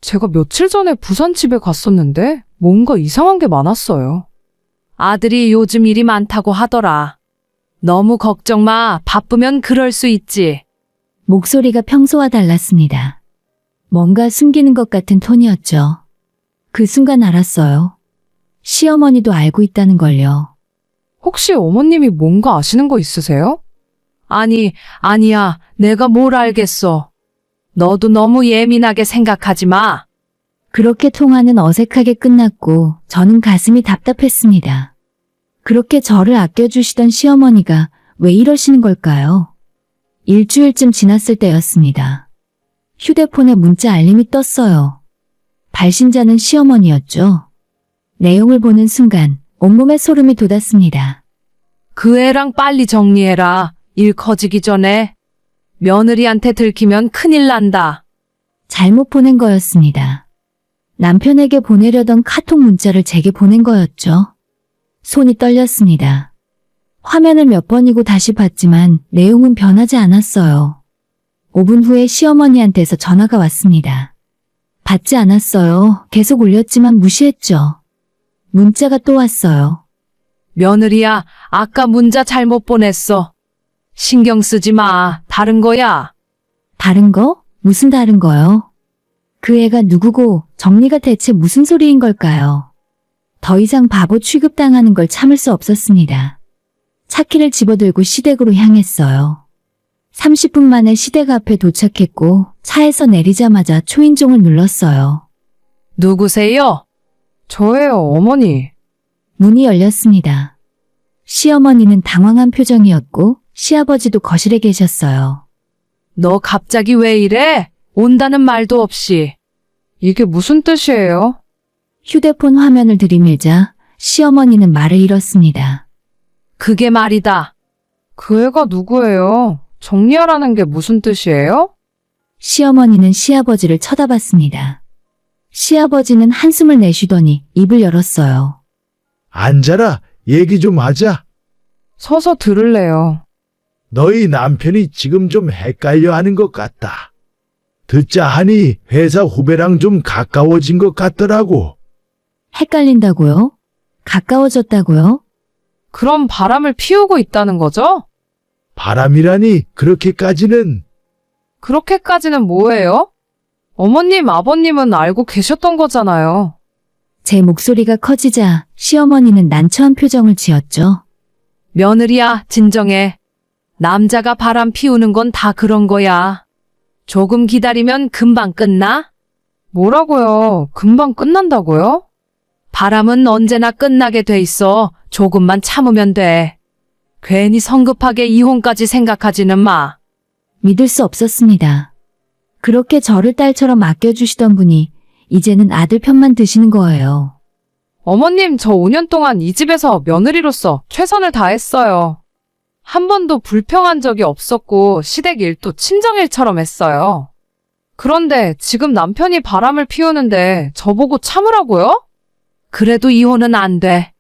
제가 며칠 전에 부산 집에 갔었는데 뭔가 이상한 게 많았어요. 아들이 요즘 일이 많다고 하더라. 너무 걱정 마. 바쁘면 그럴 수 있지. 목소리가 평소와 달랐습니다. 뭔가 숨기는 것 같은 톤이었죠. 그 순간 알았어요. 시어머니도 알고 있다는 걸요. 혹시 어머님이 뭔가 아시는 거 있으세요? 아니야. 내가 뭘 알겠어. 너도 너무 예민하게 생각하지 마. 그렇게 통화는 어색하게 끝났고 저는 가슴이 답답했습니다. 그렇게 저를 아껴주시던 시어머니가 왜 이러시는 걸까요? 일주일쯤 지났을 때였습니다. 휴대폰에 문자 알림이 떴어요. 발신자는 시어머니였죠. 내용을 보는 순간 온몸에 소름이 돋았습니다. 그 애랑 빨리 정리해라. 일 커지기 전에. 며느리한테 들키면 큰일 난다. 잘못 보낸 거였습니다. 남편에게 보내려던 카톡 문자를 제게 보낸 거였죠. 손이 떨렸습니다. 화면을 몇 번이고 다시 봤지만 내용은 변하지 않았어요. 5분 후에 시어머니한테서 전화가 왔습니다. 받지 않았어요. 계속 울렸지만 무시했죠. 문자가 또 왔어요. 며느리야, 아까 문자 잘못 보냈어. 신경 쓰지 마. 다른 거야. 다른 거? 무슨 다른 거요? 그 애가 누구고 정리가 대체 무슨 소리인 걸까요? 더 이상 바보 취급당하는 걸 참을 수 없었습니다. 차키를 집어들고 시댁으로 향했어요. 30분 만에 시댁 앞에 도착했고 차에서 내리자마자 초인종을 눌렀어요. 누구세요? 저예요, 어머니. 문이 열렸습니다. 시어머니는 당황한 표정이었고 시아버지도 거실에 계셨어요. 너 갑자기 왜 이래? 온다는 말도 없이. 이게 무슨 뜻이에요? 휴대폰 화면을 들이밀자 시어머니는 말을 잃었습니다. 그게 말이다. 그 애가 누구예요? 정리하라는 게 무슨 뜻이에요? 시어머니는 시아버지를 쳐다봤습니다. 시아버지는 한숨을 내쉬더니 입을 열었어요. 앉아라. 얘기 좀 하자. 서서 들을래요. 너희 남편이 지금 좀 헷갈려 하는 것 같다. 듣자 하니 회사 후배랑 좀 가까워진 것 같더라고. 헷갈린다고요? 가까워졌다고요? 그럼 바람을 피우고 있다는 거죠? 바람이라니 그렇게까지는. 그렇게까지는 뭐예요? 어머님, 아버님은 알고 계셨던 거잖아요. 제 목소리가 커지자 시어머니는 난처한 표정을 지었죠. 며느리야, 진정해. 남자가 바람 피우는 건 다 그런 거야. 조금 기다리면 금방 끝나? 뭐라고요? 금방 끝난다고요? 바람은 언제나 끝나게 돼 있어. 조금만 참으면 돼. 괜히 성급하게 이혼까지 생각하지는 마. 믿을 수 없었습니다. 그렇게 저를 딸처럼 아껴주시던 분이 이제는 아들 편만 드시는 거예요. 어머님, 저 5년 동안 이 집에서 며느리로서 최선을 다했어요. 한 번도 불평한 적이 없었고 시댁 일도 친정일처럼 했어요. 그런데 지금 남편이 바람을 피우는데 저보고 참으라고요? 그래도 이혼은 안 돼.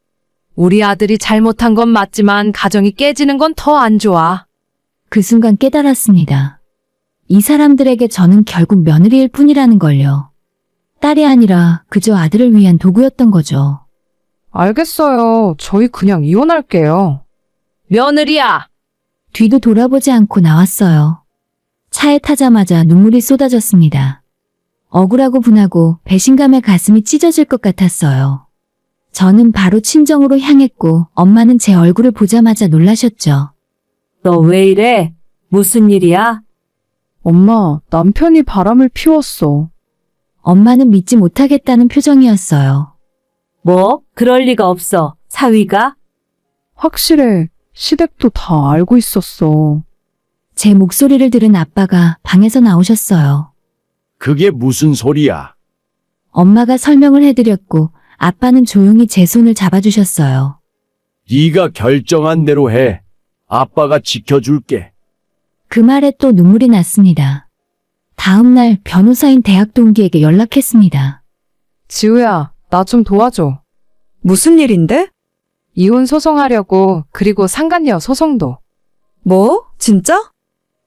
우리 아들이 잘못한 건 맞지만 가정이 깨지는 건 더 안 좋아. 그 순간 깨달았습니다. 이 사람들에게 저는 결국 며느리일 뿐이라는 걸요. 딸이 아니라 그저 아들을 위한 도구였던 거죠. 알겠어요. 저희 그냥 이혼할게요. 며느리야! 뒤도 돌아보지 않고 나왔어요. 차에 타자마자 눈물이 쏟아졌습니다. 억울하고 분하고 배신감에 가슴이 찢어질 것 같았어요. 저는 바로 친정으로 향했고 엄마는 제 얼굴을 보자마자 놀라셨죠. 너 왜 이래? 무슨 일이야? 엄마, 남편이 바람을 피웠어. 엄마는 믿지 못하겠다는 표정이었어요. 뭐? 그럴 리가 없어. 사위가? 확실해. 시댁도 다 알고 있었어. 제 목소리를 들은 아빠가 방에서 나오셨어요. 그게 무슨 소리야? 엄마가 설명을 해드렸고 아빠는 조용히 제 손을 잡아주셨어요. 네가 결정한 대로 해. 아빠가 지켜줄게. 그 말에 또 눈물이 났습니다. 다음 날 변호사인 대학 동기에게 연락했습니다. 지우야, 나 좀 도와줘. 무슨 일인데? 이혼 소송하려고, 그리고 상간녀 소송도. 뭐? 진짜?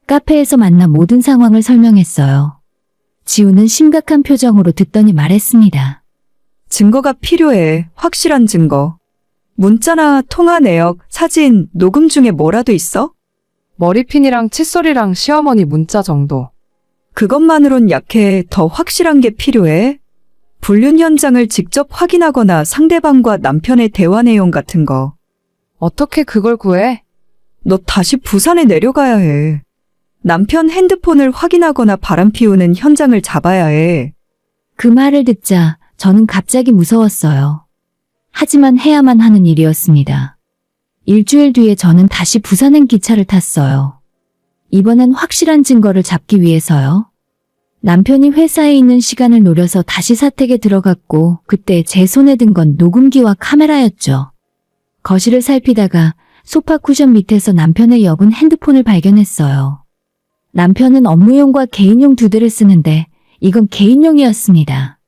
카페에서 만나 모든 상황을 설명했어요. 지우는 심각한 표정으로 듣더니 말했습니다. 증거가 필요해. 확실한 증거. 문자나 통화 내역, 사진, 녹음 중에 뭐라도 있어? 머리핀이랑 칫솔이랑 시어머니 문자 정도. 그것만으론 약해. 더 확실한 게 필요해. 불륜 현장을 직접 확인하거나 상대방과 남편의 대화 내용 같은 거. 어떻게 그걸 구해? 너 다시 부산에 내려가야 해. 남편 핸드폰을 확인하거나 바람 피우는 현장을 잡아야 해. 그 말을 듣자 저는 갑자기 무서웠어요. 하지만 해야만 하는 일이었습니다. 일주일 뒤에 저는 다시 부산행 기차를 탔어요. 이번엔 확실한 증거를 잡기 위해서요. 남편이 회사에 있는 시간을 노려서 다시 사택에 들어갔고 그때 제 손에 든 건 녹음기와 카메라였죠. 거실을 살피다가 소파 쿠션 밑에서 남편의 여분 핸드폰을 발견했어요. 남편은 업무용과 개인용 두 대를 쓰는데 이건 개인용이었습니다.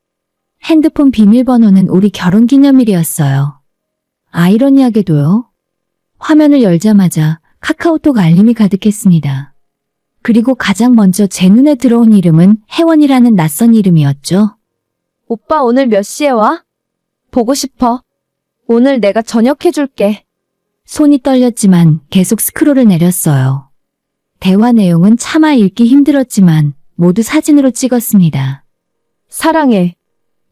핸드폰 비밀번호는 우리 결혼기념일이었어요. 아이러니하게도요. 화면을 열자마자 카카오톡 알림이 가득했습니다. 그리고 가장 먼저 제 눈에 들어온 이름은 혜원이라는 낯선 이름이었죠. 오빠 오늘 몇 시에 와? 보고 싶어. 오늘 내가 저녁해줄게. 손이 떨렸지만 계속 스크롤을 내렸어요. 대화 내용은 차마 읽기 힘들었지만 모두 사진으로 찍었습니다. 사랑해.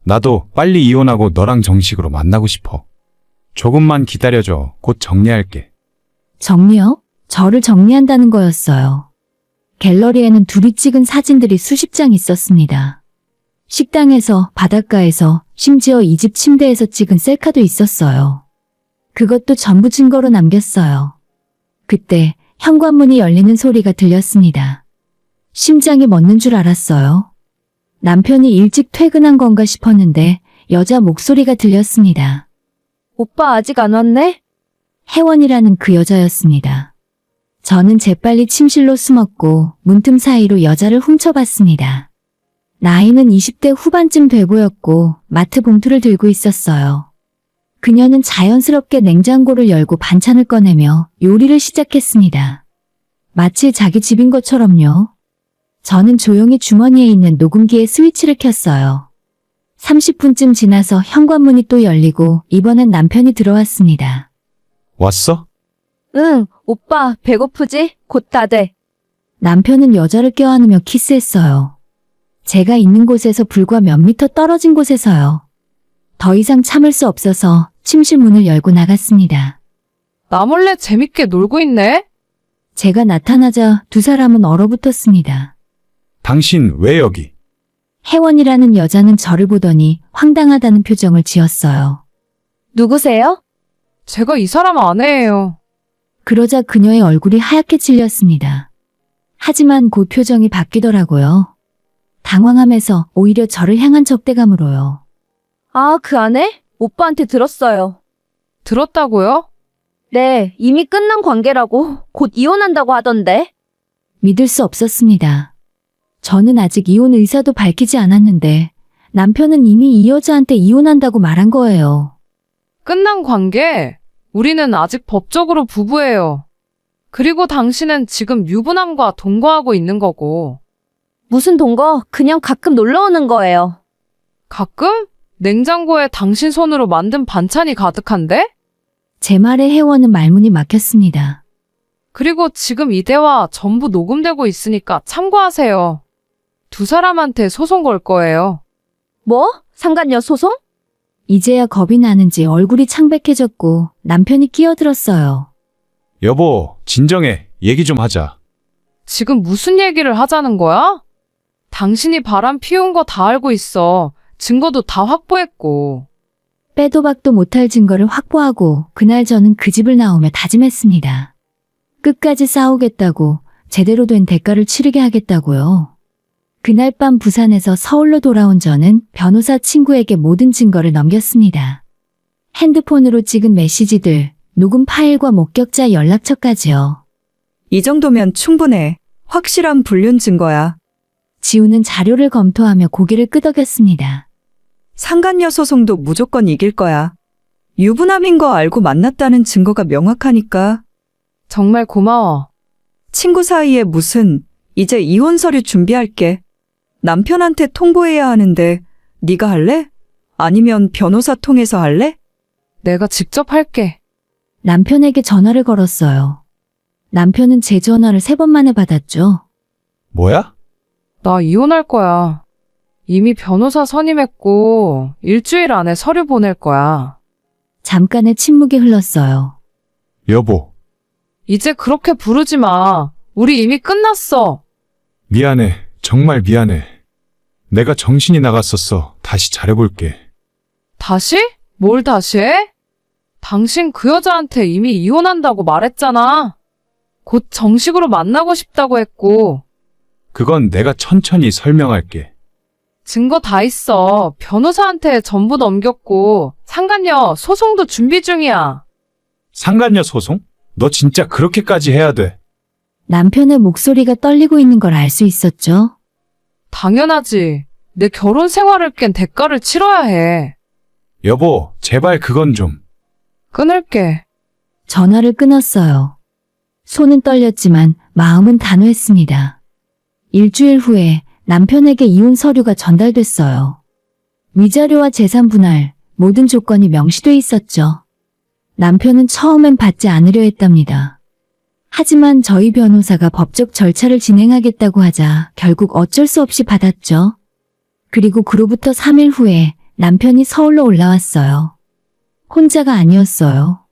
나도 빨리 이혼하고 너랑 정식으로 만나고 싶어. 조금만 기다려줘. 곧 정리할게. 정리요? 저를 정리한다는 거였어요. 갤러리에는 둘이 찍은 사진들이 수십 장 있었습니다. 식당에서, 바닷가에서, 심지어 이 집 침대에서 찍은 셀카도 있었어요. 그것도 전부 증거로 남겼어요. 그때 현관문이 열리는 소리가 들렸습니다. 심장이 멎는 줄 알았어요. 남편이 일찍 퇴근한 건가 싶었는데 여자 목소리가 들렸습니다. 오빠 아직 안 왔네? 혜원이라는 그 여자였습니다. 저는 재빨리 침실로 숨었고 문틈 사이로 여자를 훔쳐봤습니다. 나이는 20대 후반쯤 돼 보였고 마트 봉투를 들고 있었어요. 그녀는 자연스럽게 냉장고를 열고 반찬을 꺼내며 요리를 시작했습니다. 마치 자기 집인 것처럼요. 저는 조용히 주머니에 있는 녹음기의 스위치를 켰어요. 30분쯤 지나서 현관문이 또 열리고 이번엔 남편이 들어왔습니다. 왔어? 응, 오빠 배고프지? 곧 다 돼. 남편은 여자를 껴안으며 키스했어요. 제가 있는 곳에서 불과 몇 미터 떨어진 곳에서요. 더 이상 참을 수 없어서 침실 문을 열고 나갔습니다. 나 몰래 재밌게 놀고 있네? 제가 나타나자 두 사람은 얼어붙었습니다. 당신 왜 여기? 혜원이라는 여자는 저를 보더니 황당하다는 표정을 지었어요. 누구세요? 제가 이 사람 아내예요. 그러자 그녀의 얼굴이 하얗게 질렸습니다. 하지만 곧 표정이 바뀌더라고요. 당황하면서 오히려 저를 향한 적대감으로요. 아, 그 아내? 오빠한테 들었어요. 들었다고요? 네, 이미 끝난 관계라고 곧 이혼한다고 하던데. 믿을 수 없었습니다. 저는 아직 이혼 의사도 밝히지 않았는데 남편은 이미 이 여자한테 이혼한다고 말한 거예요. 끝난 관계? 우리는 아직 법적으로 부부예요. 그리고 당신은 지금 유부남과 동거하고 있는 거고. 무슨 동거? 그냥 가끔 놀러 오는 거예요. 가끔? 냉장고에 당신 손으로 만든 반찬이 가득한데? 제 말에 혜원은 말문이 막혔습니다. 그리고 지금 이 대화 전부 녹음되고 있으니까 참고하세요. 두 사람한테 소송 걸 거예요. 뭐? 상간녀 소송? 이제야 겁이 나는지 얼굴이 창백해졌고 남편이 끼어들었어요. 여보, 진정해. 얘기 좀 하자. 지금 무슨 얘기를 하자는 거야? 당신이 바람 피운 거 다 알고 있어. 증거도 다 확보했고. 빼도 박도 못할 증거를 확보하고 그날 저는 그 집을 나오며 다짐했습니다. 끝까지 싸우겠다고, 제대로 된 대가를 치르게 하겠다고요. 그날 밤 부산에서 서울로 돌아온 저는 변호사 친구에게 모든 증거를 넘겼습니다. 핸드폰으로 찍은 메시지들, 녹음 파일과 목격자 연락처까지요. 이 정도면 충분해. 확실한 불륜 증거야. 지우는 자료를 검토하며 고개를 끄덕였습니다. 상간녀 소송도 무조건 이길 거야. 유부남인 거 알고 만났다는 증거가 명확하니까. 정말 고마워. 친구 사이에 무슨, 이제 이혼 서류 준비할게. 남편한테 통보해야 하는데 네가 할래? 아니면 변호사 통해서 할래? 내가 직접 할게. 남편에게 전화를 걸었어요. 남편은 제 전화를 3번 만에 받았죠. 뭐야? 나 이혼할 거야. 이미 변호사 선임했고 일주일 안에 서류 보낼 거야. 잠깐의 침묵이 흘렀어요. 여보, 이제 그렇게 부르지 마. 우리 이미 끝났어. 미안해. 정말 미안해. 내가 정신이 나갔었어. 다시 잘해볼게. 다시? 뭘 다시 해? 당신 그 여자한테 이미 이혼한다고 말했잖아. 곧 정식으로 만나고 싶다고 했고. 그건 내가 천천히 설명할게. 증거 다 있어. 변호사한테 전부 넘겼고 상간녀 소송도 준비 중이야. 상간녀 소송? 너 진짜 그렇게까지 해야 돼? 남편의 목소리가 떨리고 있는 걸 알 수 있었죠. 당연하지. 내 결혼 생활을 깬 대가를 치러야 해. 여보, 제발 그건 좀. 끊을게. 전화를 끊었어요. 손은 떨렸지만 마음은 단호했습니다. 일주일 후에 남편에게 이혼 서류가 전달됐어요. 위자료와 재산 분할, 모든 조건이 명시돼 있었죠. 남편은 처음엔 받지 않으려 했답니다. 하지만 저희 변호사가 법적 절차를 진행하겠다고 하자 결국 어쩔 수 없이 받았죠. 그리고 그로부터 3일 후에 남편이 서울로 올라왔어요. 혼자가 아니었어요.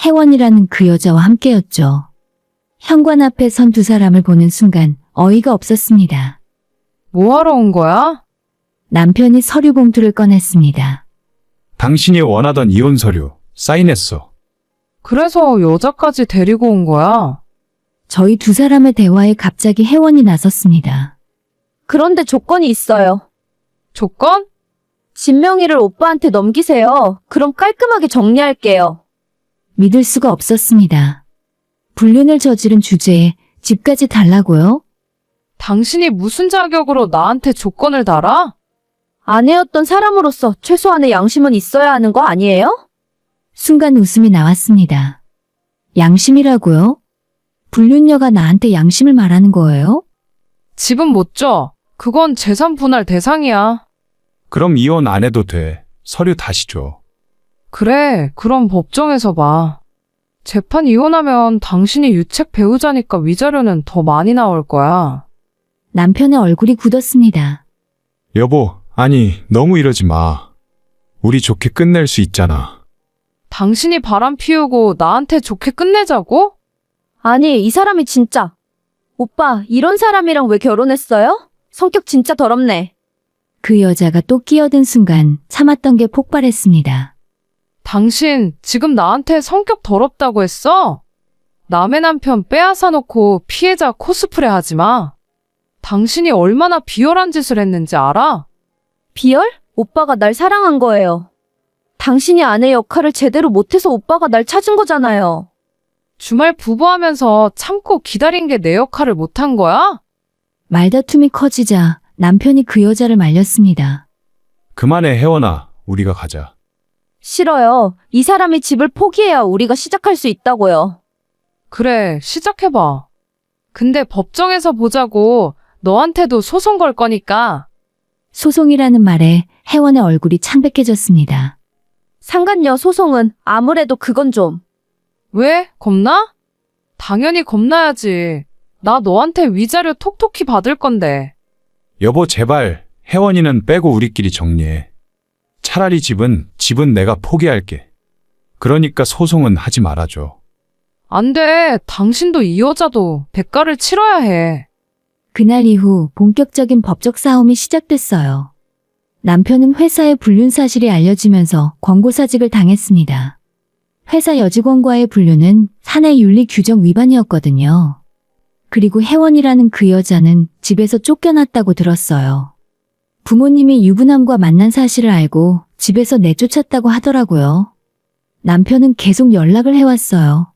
혜원이라는 그 여자와 함께였죠. 현관 앞에 선 두 사람을 보는 순간 어이가 없었습니다. 뭐하러 온 거야? 남편이 서류 봉투를 꺼냈습니다. 당신이 원하던 이혼 서류, 사인했어. 그래서 여자까지 데리고 온 거야? 저희 두 사람의 대화에 갑자기 혜원이 나섰습니다. 그런데 조건이 있어요. 조건? 진명이를 오빠한테 넘기세요. 그럼 깔끔하게 정리할게요. 믿을 수가 없었습니다. 불륜을 저지른 주제에 집까지 달라고요? 당신이 무슨 자격으로 나한테 조건을 달아? 아내였던 사람으로서 최소한의 양심은 있어야 하는 거 아니에요? 순간 웃음이 나왔습니다. 양심이라고요? 불륜녀가 나한테 양심을 말하는 거예요? 집은 못 줘. 그건 재산 분할 대상이야. 그럼 이혼 안 해도 돼. 서류 다시 줘. 그래, 그럼 법정에서 봐. 재판 이혼하면 당신이 유책 배우자니까 위자료는 더 많이 나올 거야. 남편의 얼굴이 굳었습니다. 여보, 아니, 너무 이러지 마. 우리 좋게 끝낼 수 있잖아. 당신이 바람 피우고 나한테 좋게 끝내자고? 아니, 이 사람이 진짜. 오빠, 이런 사람이랑 왜 결혼했어요? 성격 진짜 더럽네. 그 여자가 또 끼어든 순간 참았던 게 폭발했습니다. 당신 지금 나한테 성격 더럽다고 했어? 남의 남편 빼앗아 놓고 피해자 코스프레 하지 마. 당신이 얼마나 비열한 짓을 했는지 알아? 비열? 오빠가 날 사랑한 거예요. 당신이 아내 역할을 제대로 못해서 오빠가 날 찾은 거잖아요. 주말 부부하면서 참고 기다린 게 내 역할을 못한 거야? 말다툼이 커지자 남편이 그 여자를 말렸습니다. 그만해, 혜원아. 우리가 가자. 싫어요. 이 사람이 집을 포기해야 우리가 시작할 수 있다고요. 그래, 시작해봐. 근데 법정에서 보자고. 너한테도 소송 걸 거니까. 소송이라는 말에 혜원의 얼굴이 창백해졌습니다. 상간녀 소송은 아무래도 그건 좀. 왜? 겁나? 당연히 겁나야지. 나 너한테 위자료 톡톡히 받을 건데. 여보, 제발 혜원이는 빼고 우리끼리 정리해. 차라리 집은 내가 포기할게. 그러니까 소송은 하지 말아줘. 안 돼. 당신도 이 여자도 대가를 치러야 해. 그날 이후 본격적인 법적 싸움이 시작됐어요. 남편은 회사의 불륜 사실이 알려지면서 권고사직을 당했습니다. 회사 여직원과의 불륜은 사내 윤리 규정 위반이었거든요. 그리고 혜원이라는 그 여자는 집에서 쫓겨났다고 들었어요. 부모님이 유부남과 만난 사실을 알고 집에서 내쫓았다고 하더라고요. 남편은 계속 연락을 해왔어요.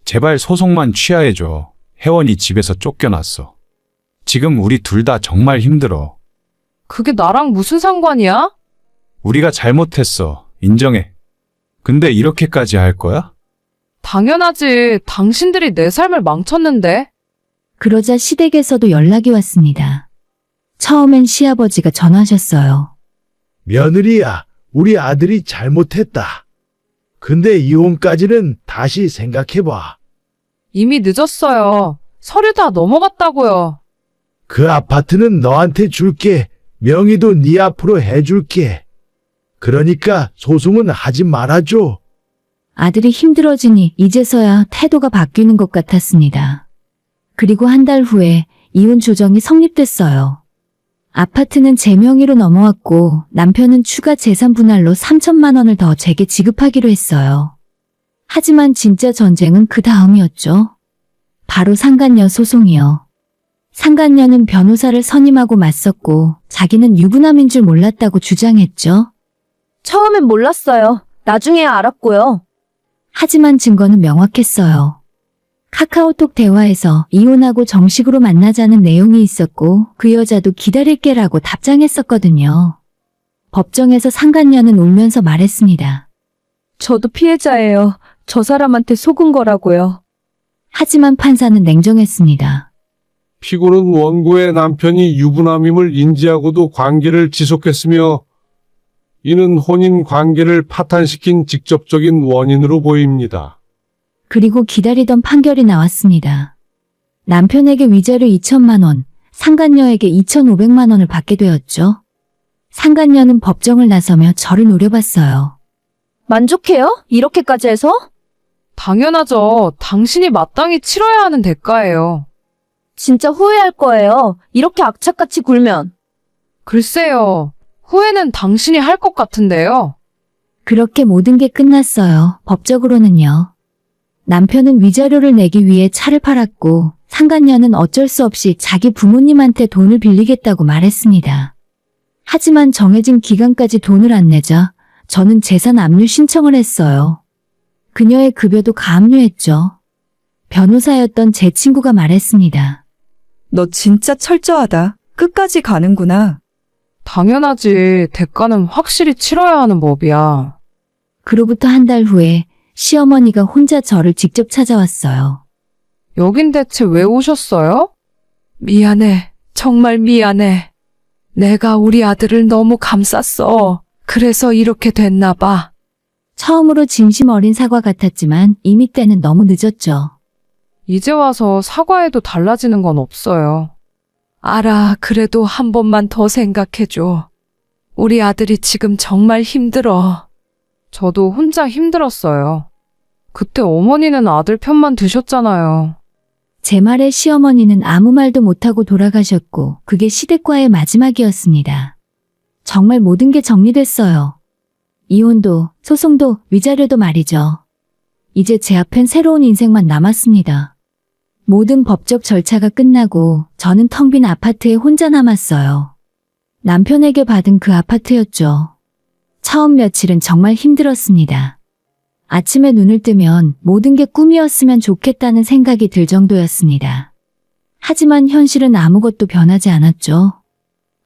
제발 소송만 취하해줘. 혜원이 집에서 쫓겨났어. 지금 우리 둘 다 정말 힘들어. 그게 나랑 무슨 상관이야? 우리가 잘못했어. 인정해. 근데 이렇게까지 할 거야? 당연하지. 당신들이 내 삶을 망쳤는데. 그러자 시댁에서도 연락이 왔습니다. 처음엔 시아버지가 전화하셨어요. 며느리야, 우리 아들이 잘못했다. 근데 이혼까지는 다시 생각해봐. 이미 늦었어요. 서류 다 넘어갔다고요. 그 아파트는 너한테 줄게. 명의도 네 앞으로 해줄게. 그러니까 소송은 하지 말아줘. 아들이 힘들어지니 이제서야 태도가 바뀌는 것 같았습니다. 그리고 한 달 후에 이혼 조정이 성립됐어요. 아파트는 제 명의로 넘어왔고 남편은 추가 재산 분할로 3천만 원을 더 제게 지급하기로 했어요. 하지만 진짜 전쟁은 그 다음이었죠. 바로 상간녀 소송이요. 상간녀는 변호사를 선임하고 맞섰고 자기는 유부남인 줄 몰랐다고 주장했죠. 처음엔 몰랐어요. 나중에야 알았고요. 하지만 증거는 명확했어요. 카카오톡 대화에서 이혼하고 정식으로 만나자는 내용이 있었고 그 여자도 기다릴게라고 답장했었거든요. 법정에서 상간녀는 울면서 말했습니다. 저도 피해자예요. 저 사람한테 속은 거라고요. 하지만 판사는 냉정했습니다. 피고는 원고의 남편이 유부남임을 인지하고도 관계를 지속했으며 이는 혼인 관계를 파탄시킨 직접적인 원인으로 보입니다. 그리고 기다리던 판결이 나왔습니다. 남편에게 위자료 2천만 원, 상간녀에게 2,500만 원을 받게 되었죠. 상간녀는 법정을 나서며 저를 노려봤어요. 만족해요? 이렇게까지 해서? 당연하죠. 당신이 마땅히 치러야 하는 대가예요. 진짜 후회할 거예요. 이렇게 악착같이 굴면. 글쎄요. 후회는 당신이 할 것 같은데요. 그렇게 모든 게 끝났어요. 법적으로는요. 남편은 위자료를 내기 위해 차를 팔았고 상간녀는 어쩔 수 없이 자기 부모님한테 돈을 빌리겠다고 말했습니다. 하지만 정해진 기간까지 돈을 안 내자 저는 재산 압류 신청을 했어요. 그녀의 급여도 가압류했죠. 변호사였던 제 친구가 말했습니다. 너 진짜 철저하다. 끝까지 가는구나. 당연하지. 대가는 확실히 치러야 하는 법이야. 그로부터 한 달 후에 시어머니가 혼자 저를 직접 찾아왔어요. 여긴 대체 왜 오셨어요? 미안해. 정말 미안해. 내가 우리 아들을 너무 감쌌어. 그래서 이렇게 됐나 봐. 처음으로 진심 어린 사과 같았지만 이미 때는 너무 늦었죠. 이제 와서 사과해도 달라지는 건 없어요. 알아. 그래도 한 번만 더 생각해줘. 우리 아들이 지금 정말 힘들어. 저도 혼자 힘들었어요. 그때 어머니는 아들 편만 드셨잖아요. 제 말에 시어머니는 아무 말도 못하고 돌아가셨고 그게 시댁과의 마지막이었습니다. 정말 모든 게 정리됐어요. 이혼도, 소송도, 위자료도 말이죠. 이제 제 앞엔 새로운 인생만 남았습니다. 모든 법적 절차가 끝나고 저는 텅 빈 아파트에 혼자 남았어요. 남편에게 받은 그 아파트였죠. 처음 며칠은 정말 힘들었습니다. 아침에 눈을 뜨면 모든 게 꿈이었으면 좋겠다는 생각이 들 정도였습니다. 하지만 현실은 아무것도 변하지 않았죠.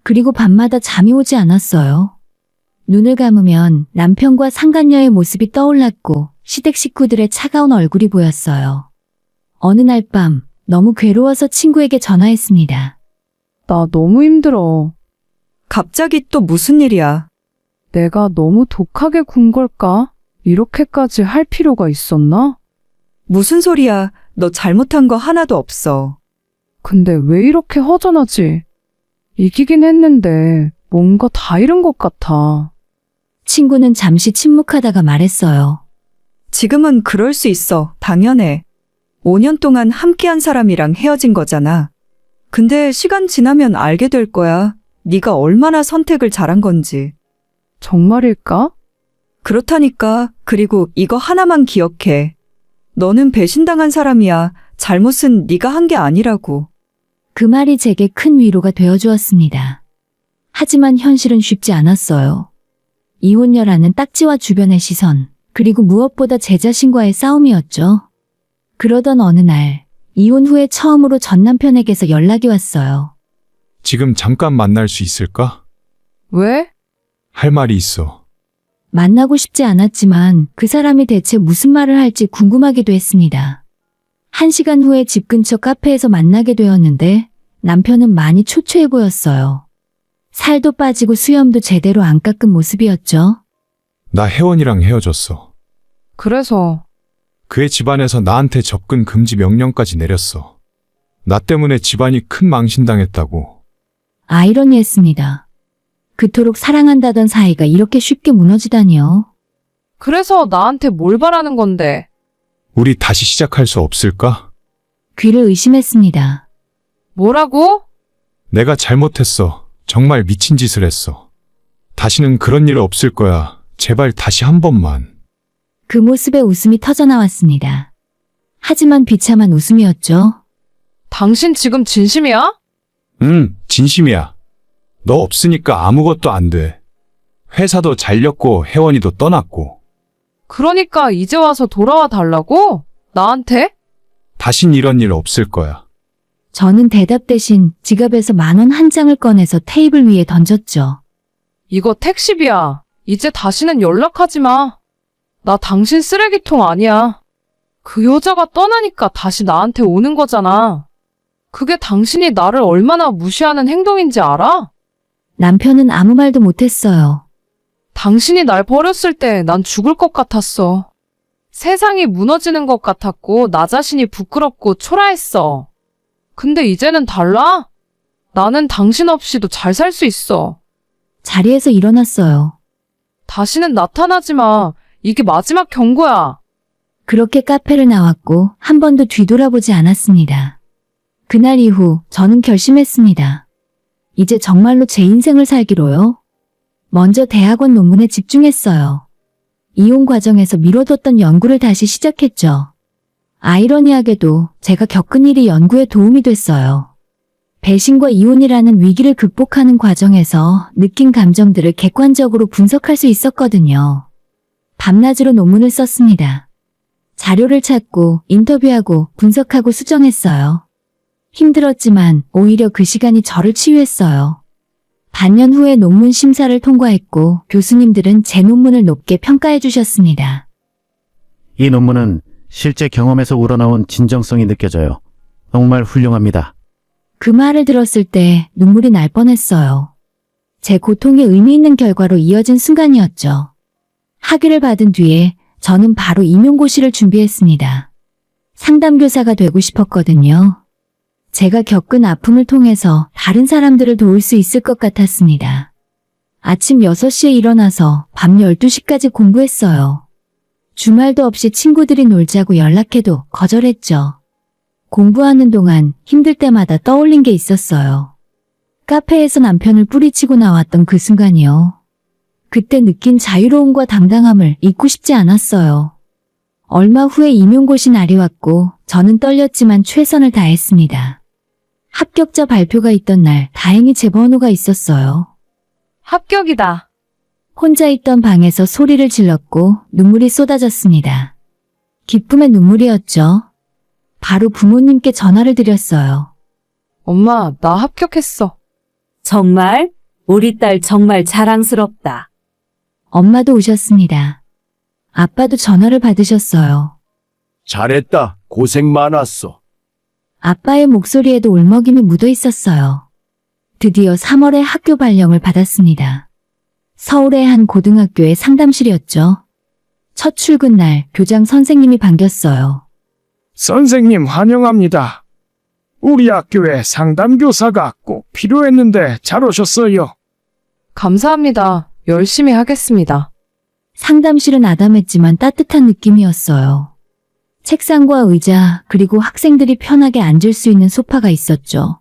그리고 밤마다 잠이 오지 않았어요. 눈을 감으면 남편과 상간녀의 모습이 떠올랐고 시댁 식구들의 차가운 얼굴이 보였어요. 어느 날 밤 너무 괴로워서 친구에게 전화했습니다. 나 너무 힘들어. 갑자기 또 무슨 일이야? 내가 너무 독하게 군 걸까? 이렇게까지 할 필요가 있었나? 무슨 소리야? 너 잘못한 거 하나도 없어. 근데 왜 이렇게 허전하지? 이기긴 했는데 뭔가 다 잃은 것 같아. 친구는 잠시 침묵하다가 말했어요. 지금은 그럴 수 있어. 당연해. 5년 동안 함께한 사람이랑 헤어진 거잖아. 근데 시간 지나면 알게 될 거야. 네가 얼마나 선택을 잘한 건지. 정말일까? 그렇다니까. 그리고 이거 하나만 기억해. 너는 배신당한 사람이야. 잘못은 네가 한 게 아니라고. 그 말이 제게 큰 위로가 되어주었습니다. 하지만 현실은 쉽지 않았어요. 이혼녀라는 딱지와 주변의 시선, 그리고 무엇보다 제 자신과의 싸움이었죠. 그러던 어느 날, 이혼 후에 처음으로 전 남편에게서 연락이 왔어요. 지금 잠깐 만날 수 있을까? 왜? 할 말이 있어. 만나고 싶지 않았지만 그 사람이 대체 무슨 말을 할지 궁금하기도 했습니다. 1시간 후에 집 근처 카페에서 만나게 되었는데 남편은 많이 초췌해 보였어요. 살도 빠지고 수염도 제대로 안 깎은 모습이었죠. 나 혜원이랑 헤어졌어. 그래서 그의 집안에서 나한테 접근 금지 명령까지 내렸어. 나 때문에 집안이 큰 망신당했다고. 아이러니했습니다. 그토록 사랑한다던 사이가 이렇게 쉽게 무너지다니요. 그래서 나한테 뭘 바라는 건데? 우리 다시 시작할 수 없을까? 귀를 의심했습니다. 뭐라고? 내가 잘못했어. 정말 미친 짓을 했어. 다시는 그런 일 없을 거야. 제발 다시 한 번만. 그 모습에 웃음이 터져나왔습니다. 하지만 비참한 웃음이었죠. 당신 지금 진심이야? 응, 진심이야. 너 없으니까 아무것도 안 돼. 회사도 잘렸고 혜원이도 떠났고. 그러니까 이제 와서 돌아와 달라고? 나한테? 다신 이런 일 없을 거야. 저는 대답 대신 지갑에서 10,000원 한 장을 꺼내서 테이블 위에 던졌죠. 이거 택시비야. 이제 다시는 연락하지 마. 나 당신 쓰레기통 아니야. 그 여자가 떠나니까 다시 나한테 오는 거잖아. 그게 당신이 나를 얼마나 무시하는 행동인지 알아? 남편은 아무 말도 못했어요. 당신이 날 버렸을 때 난 죽을 것 같았어. 세상이 무너지는 것 같았고 나 자신이 부끄럽고 초라했어. 근데 이제는 달라? 나는 당신 없이도 잘 살 수 있어. 자리에서 일어났어요. 다시는 나타나지 마. 이게 마지막 경고야. 그렇게 카페를 나왔고 한 번도 뒤돌아보지 않았습니다. 그날 이후 저는 결심했습니다. 이제 정말로 제 인생을 살기로요. 먼저 대학원 논문에 집중했어요. 이혼 과정에서 미뤄뒀던 연구를 다시 시작했죠. 아이러니하게도 제가 겪은 일이 연구에 도움이 됐어요. 배신과 이혼이라는 위기를 극복하는 과정에서 느낀 감정들을 객관적으로 분석할 수 있었거든요. 밤낮으로 논문을 썼습니다. 자료를 찾고 인터뷰하고 분석하고 수정했어요. 힘들었지만 오히려 그 시간이 저를 치유했어요. 반년 후에 논문 심사를 통과했고 교수님들은 제 논문을 높게 평가해 주셨습니다. 이 논문은 실제 경험에서 우러나온 진정성이 느껴져요. 정말 훌륭합니다. 그 말을 들었을 때 눈물이 날 뻔했어요. 제 고통이 의미 있는 결과로 이어진 순간이었죠. 학위를 받은 뒤에 저는 바로 임용고시를 준비했습니다. 상담교사가 되고 싶었거든요. 제가 겪은 아픔을 통해서 다른 사람들을 도울 수 있을 것 같았습니다. 아침 6시에 일어나서 밤 12시까지 공부했어요. 주말도 없이 친구들이 놀자고 연락해도 거절했죠. 공부하는 동안 힘들 때마다 떠올린 게 있었어요. 카페에서 남편을 뿌리치고 나왔던 그 순간이요. 그때 느낀 자유로움과 당당함을 잊고 싶지 않았어요. 얼마 후에 임용고시 날이 왔고 저는 떨렸지만 최선을 다했습니다. 합격자 발표가 있던 날 다행히 제 번호가 있었어요. 합격이다. 혼자 있던 방에서 소리를 질렀고 눈물이 쏟아졌습니다. 기쁨의 눈물이었죠. 바로 부모님께 전화를 드렸어요. 엄마, 나 합격했어. 정말? 우리 딸 정말 자랑스럽다. 엄마도 오셨습니다. 아빠도 전화를 받으셨어요. 잘했다. 고생 많았어. 아빠의 목소리에도 울먹임이 묻어 있었어요. 드디어 3월에 학교 발령을 받았습니다. 서울의 한 고등학교의 상담실이었죠. 첫 출근 날 교장 선생님이 반겼어요. 선생님 환영합니다. 우리 학교에 상담교사가 꼭 필요했는데 잘 오셨어요. 감사합니다. 열심히 하겠습니다. 상담실은 아담했지만 따뜻한 느낌이었어요. 책상과 의자, 그리고 학생들이 편하게 앉을 수 있는 소파가 있었죠.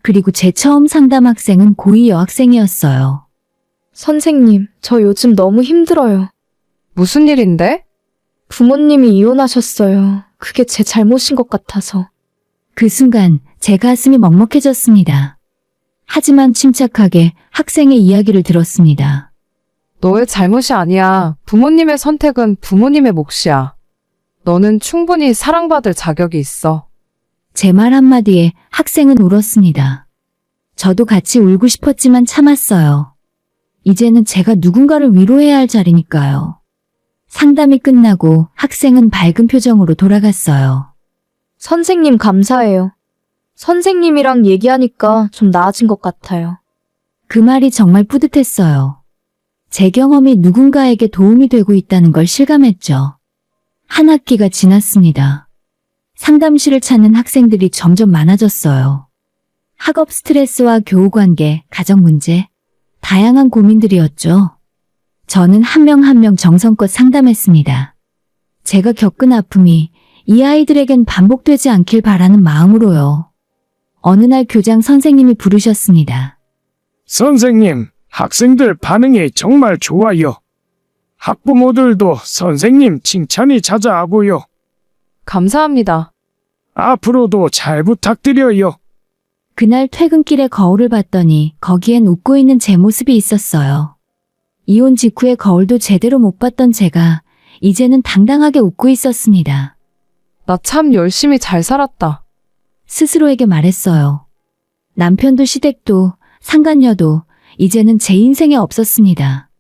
그리고 제 처음 상담 학생은 고2 여학생이었어요. 선생님, 저 요즘 너무 힘들어요. 무슨 일인데? 부모님이 이혼하셨어요. 그게 제 잘못인 것 같아서. 그 순간 제 가슴이 먹먹해졌습니다. 하지만 침착하게 학생의 이야기를 들었습니다. 너의 잘못이 아니야. 부모님의 선택은 부모님의 몫이야. 너는 충분히 사랑받을 자격이 있어. 제 말 한마디에 학생은 울었습니다. 저도 같이 울고 싶었지만 참았어요. 이제는 제가 누군가를 위로해야 할 자리니까요. 상담이 끝나고 학생은 밝은 표정으로 돌아갔어요. 선생님 감사해요. 선생님이랑 얘기하니까 좀 나아진 것 같아요. 그 말이 정말 뿌듯했어요. 제 경험이 누군가에게 도움이 되고 있다는 걸 실감했죠. 한 학기가 지났습니다. 상담실을 찾는 학생들이 점점 많아졌어요. 학업 스트레스와 교우 관계, 가정 문제, 다양한 고민들이었죠. 저는 한 명 한 명 정성껏 상담했습니다. 제가 겪은 아픔이 이 아이들에겐 반복되지 않길 바라는 마음으로요. 어느 날 교장 선생님이 부르셨습니다. 선생님, 학생들 반응이 정말 좋아요. 학부모들도 선생님 칭찬이 자자하고요. 감사합니다. 앞으로도 잘 부탁드려요. 그날 퇴근길에 거울을 봤더니 거기엔 웃고 있는 제 모습이 있었어요. 이혼 직후에 거울도 제대로 못 봤던 제가 이제는 당당하게 웃고 있었습니다. 나 참 열심히 잘 살았다. 스스로에게 말했어요. 남편도 시댁도 상간녀도 이제는 제 인생에 없었습니다.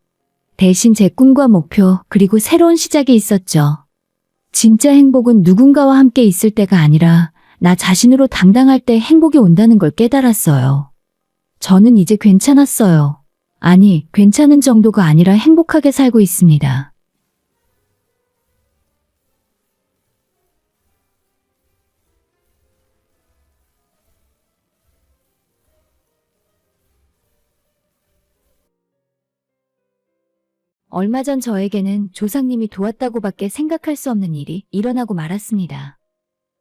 대신 제 꿈과 목표 그리고 새로운 시작이 있었죠. 진짜 행복은 누군가와 함께 있을 때가 아니라 나 자신으로 당당할 때 행복이 온다는 걸 깨달았어요. 저는 이제 괜찮았어요. 아니, 괜찮은 정도가 아니라 행복하게 살고 있습니다. 얼마 전 저에게는 조상님이 도왔다고밖에 생각할 수 없는 일이 일어나고 말았습니다.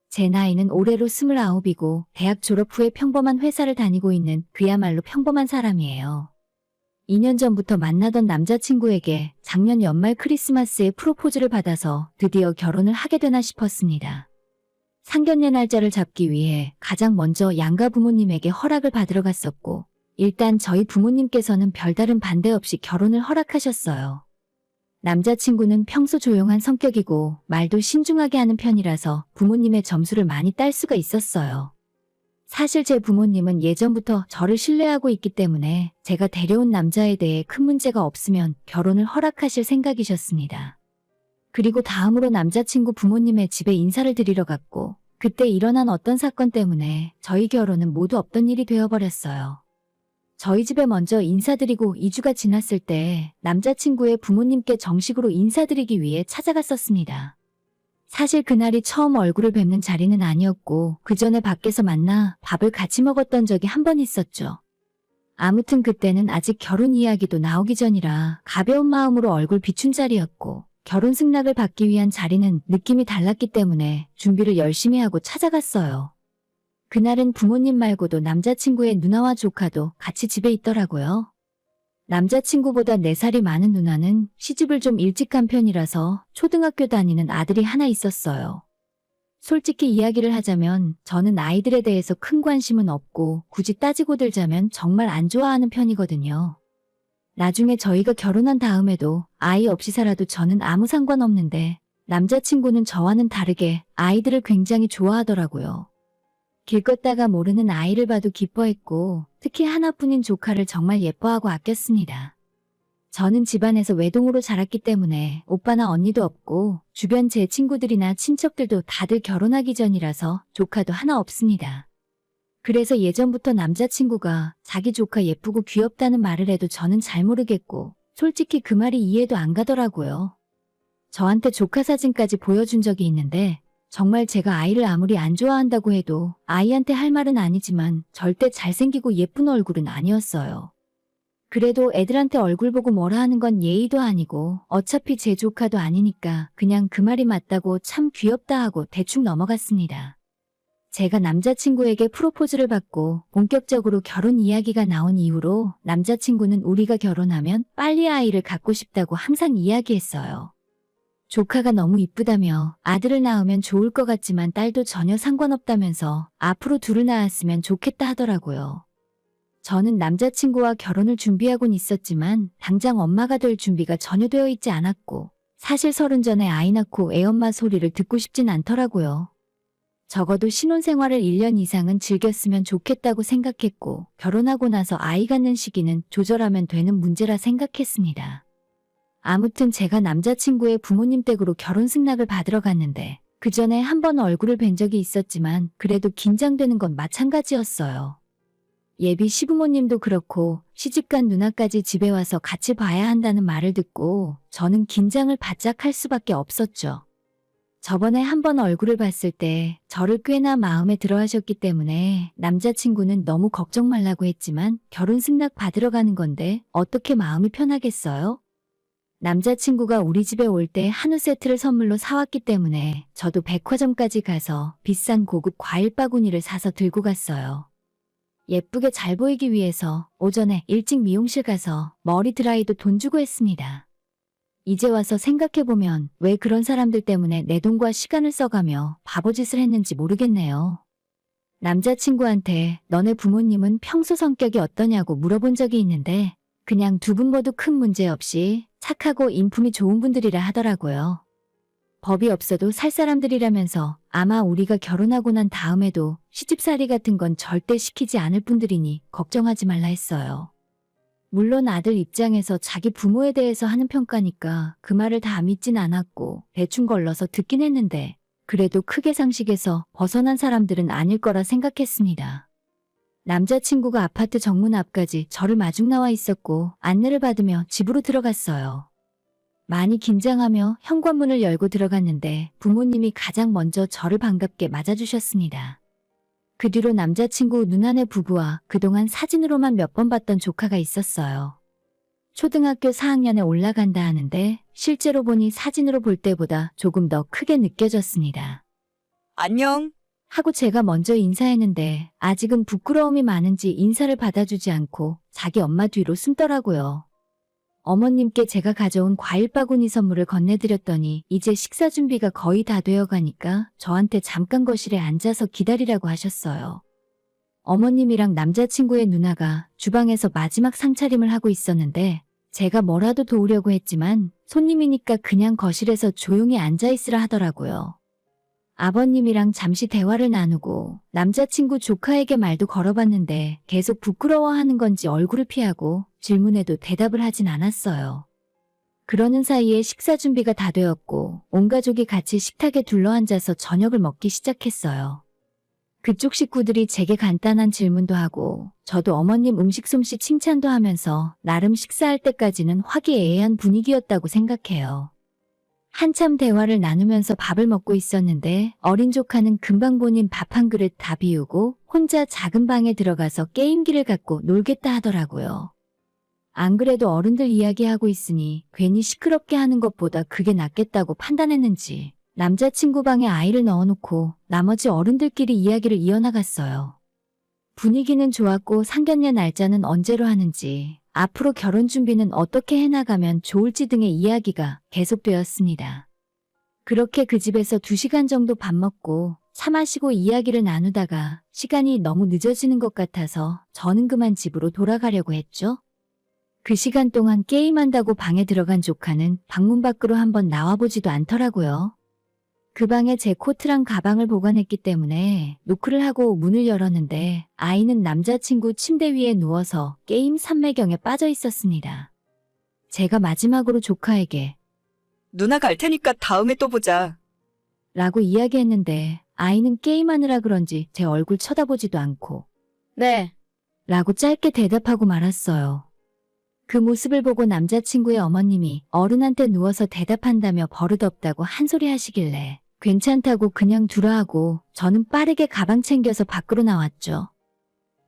제 나이는 올해로 29이고 대학 졸업 후에 평범한 회사를 다니고 있는 그야말로 평범한 사람이에요. 2년 전부터 만나던 남자친구에게 작년 연말 크리스마스에 프로포즈를 받아서 드디어 결혼을 하게 되나 싶었습니다. 상견례 날짜를 잡기 위해 가장 먼저 양가 부모님에게 허락을 받으러 갔었고, 일단 저희 부모님께서는 별다른 반대 없이 결혼을 허락하셨어요. 남자친구는 평소 조용한 성격이고 말도 신중하게 하는 편이라서 부모님의 점수를 많이 딸 수가 있었어요. 사실 제 부모님은 예전부터 저를 신뢰하고 있기 때문에 제가 데려온 남자에 대해 큰 문제가 없으면 결혼을 허락하실 생각이셨습니다. 그리고 다음으로 남자친구 부모님의 집에 인사를 드리러 갔고, 그때 일어난 어떤 사건 때문에 저희 결혼은 모두 없던 일이 되어버렸어요. 저희 집에 먼저 인사드리고 2주가 지났을 때 남자친구의 부모님께 정식으로 인사드리기 위해 찾아갔었습니다. 사실 그날이 처음 얼굴을 뵙는 자리는 아니었고 그 전에 밖에서 만나 밥을 같이 먹었던 적이 한 번 있었죠. 아무튼 그때는 아직 결혼 이야기도 나오기 전이라 가벼운 마음으로 얼굴 비춘 자리였고 결혼 승낙을 받기 위한 자리는 느낌이 달랐기 때문에 준비를 열심히 하고 찾아갔어요. 그날은 부모님 말고도 남자친구의 누나와 조카도 같이 집에 있더라고요. 남자친구보다 4살이 많은 누나는 시집을 좀 일찍 간 편이라서 초등학교 다니는 아들이 하나 있었어요. 솔직히 이야기를 하자면 저는 아이들에 대해서 큰 관심은 없고 굳이 따지고 들자면 정말 안 좋아하는 편이거든요. 나중에 저희가 결혼한 다음에도 아이 없이 살아도 저는 아무 상관없는데 남자친구는 저와는 다르게 아이들을 굉장히 좋아하더라고요. 길 걷다가 모르는 아이를 봐도 기뻐했고 특히 하나뿐인 조카를 정말 예뻐하고 아꼈습니다. 저는 집안에서 외동으로 자랐기 때문에 오빠나 언니도 없고 주변 제 친구들이나 친척들도 다들 결혼하기 전이라서 조카도 하나 없습니다. 그래서 예전부터 남자친구가 자기 조카 예쁘고 귀엽다는 말을 해도 저는 잘 모르겠고 솔직히 그 말이 이해도 안 가더라고요. 저한테 조카 사진까지 보여준 적이 있는데 정말 제가 아이를 아무리 안 좋아한다고 해도 아이한테 할 말은 아니지만 절대 잘생기고 예쁜 얼굴은 아니었어요. 그래도 애들한테 얼굴 보고 뭐라 하는 건 예의도 아니고 어차피 제 조카도 아니니까 그냥 그 말이 맞다고 참 귀엽다 하고 대충 넘어갔습니다. 제가 남자친구에게 프로포즈를 받고 본격적으로 결혼 이야기가 나온 이후로 남자친구는 우리가 결혼하면 빨리 아이를 갖고 싶다고 항상 이야기했어요. 조카가 너무 이쁘다며 아들을 낳으면 좋을 것 같지만 딸도 전혀 상관없다면서 앞으로 둘을 낳았으면 좋겠다 하더라고요. 저는 남자친구와 결혼을 준비하곤 있었지만 당장 엄마가 될 준비가 전혀 되어 있지 않았고 사실 30 전에 아이 낳고 애엄마 소리를 듣고 싶진 않더라고요. 적어도 신혼생활을 1년 이상은 즐겼으면 좋겠다고 생각했고 결혼하고 나서 아이 갖는 시기는 조절하면 되는 문제라 생각했습니다. 아무튼 제가 남자친구의 부모님 댁으로 결혼 승낙을 받으러 갔는데 그 전에 한 번 얼굴을 뵌 적이 있었지만 그래도 긴장되는 건 마찬가지였어요. 예비 시부모님도 그렇고 시집간 누나까지 집에 와서 같이 봐야 한다는 말을 듣고 저는 긴장을 바짝 할 수밖에 없었죠. 저번에 한 번 얼굴을 봤을 때 저를 꽤나 마음에 들어 하셨기 때문에 남자친구는 너무 걱정 말라고 했지만 결혼 승낙 받으러 가는 건데 어떻게 마음이 편하겠어요? 남자친구가 우리 집에 올 때 한우 세트를 선물로 사왔기 때문에 저도 백화점까지 가서 비싼 고급 과일 바구니를 사서 들고 갔어요. 예쁘게 잘 보이기 위해서 오전에 일찍 미용실 가서 머리 드라이도 돈 주고 했습니다. 이제 와서 생각해보면 왜 그런 사람들 때문에 내 돈과 시간을 써가며 바보짓을 했는지 모르겠네요. 남자친구한테 너네 부모님은 평소 성격이 어떠냐고 물어본 적이 있는데 그냥 두 분 모두 큰 문제 없이 착하고 인품이 좋은 분들이라 하더라고요. 법이 없어도 살 사람들이라면서 아마 우리가 결혼하고 난 다음에도 시집살이 같은 건 절대 시키지 않을 분들이니 걱정하지 말라 했어요. 물론 아들 입장에서 자기 부모에 대해서 하는 평가니까 그 말을 다 믿진 않았고 대충 걸러서 듣긴 했는데 그래도 크게 상식에서 벗어난 사람들은 아닐 거라 생각했습니다. 남자친구가 아파트 정문 앞까지 저를 마중 나와 있었고 안내를 받으며 집으로 들어갔어요. 많이 긴장하며 현관문을 열고 들어갔는데 부모님이 가장 먼저 저를 반갑게 맞아주셨습니다. 그 뒤로 남자친구 누나네 부부와 그동안 사진으로만 몇 번 봤던 조카가 있었어요. 초등학교 4학년에 올라간다 하는데 실제로 보니 사진으로 볼 때보다 조금 더 크게 느껴졌습니다. 안녕. 하고 제가 먼저 인사했는데 아직은 부끄러움이 많은지 인사를 받아주지 않고 자기 엄마 뒤로 숨더라고요. 어머님께 제가 가져온 과일 바구니 선물을 건네드렸더니 이제 식사 준비가 거의 다 되어 가니까 저한테 잠깐 거실에 앉아서 기다리라고 하셨어요. 어머님이랑 남자친구의 누나가 주방에서 마지막 상차림을 하고 있었는데 제가 뭐라도 도우려고 했지만 손님이니까 그냥 거실에서 조용히 앉아있으라 하더라고요. 아버님이랑 잠시 대화를 나누고 남자친구 조카에게 말도 걸어봤는데 계속 부끄러워하는 건지 얼굴을 피하고 질문에도 대답을 하진 않았어요. 그러는 사이에 식사 준비가 다 되었고 온 가족이 같이 식탁에 둘러앉아서 저녁을 먹기 시작했어요. 그쪽 식구들이 제게 간단한 질문도 하고 저도 어머님 음식 솜씨 칭찬도 하면서 나름 식사할 때까지는 화기애애한 분위기였다고 생각해요. 한참 대화를 나누면서 밥을 먹고 있었는데 어린 조카는 금방 본인 밥 한 그릇 다 비우고 혼자 작은 방에 들어가서 게임기를 갖고 놀겠다 하더라고요. 안 그래도 어른들 이야기하고 있으니 괜히 시끄럽게 하는 것보다 그게 낫겠다고 판단했는지 남자친구 방에 아이를 넣어놓고 나머지 어른들끼리 이야기를 이어나갔어요. 분위기는 좋았고 상견례 날짜는 언제로 하는지, 앞으로 결혼 준비는 어떻게 해나가면 좋을지 등의 이야기가 계속되었습니다. 그렇게 그 집에서 2시간 정도 밥 먹고 차 마시고 이야기를 나누다가 시간이 너무 늦어지는 것 같아서 저는 그만 집으로 돌아가려고 했죠. 그 시간 동안 게임한다고 방에 들어간 조카는 방문 밖으로 한번 나와보지도 않더라고요. 그 방에 제 코트랑 가방을 보관했기 때문에 노크를 하고 문을 열었는데 아이는 남자친구 침대 위에 누워서 게임 삼매경에 빠져 있었습니다. 제가 마지막으로 조카에게 누나 갈 테니까 다음에 또 보자. 라고 이야기했는데 아이는 게임하느라 그런지 제 얼굴 쳐다보지도 않고 네. 라고 짧게 대답하고 말았어요. 그 모습을 보고 남자친구의 어머님이 어른한테 누워서 대답한다며 버릇없다고 한 소리 하시길래 괜찮다고 그냥 두라 하고 저는 빠르게 가방 챙겨서 밖으로 나왔죠.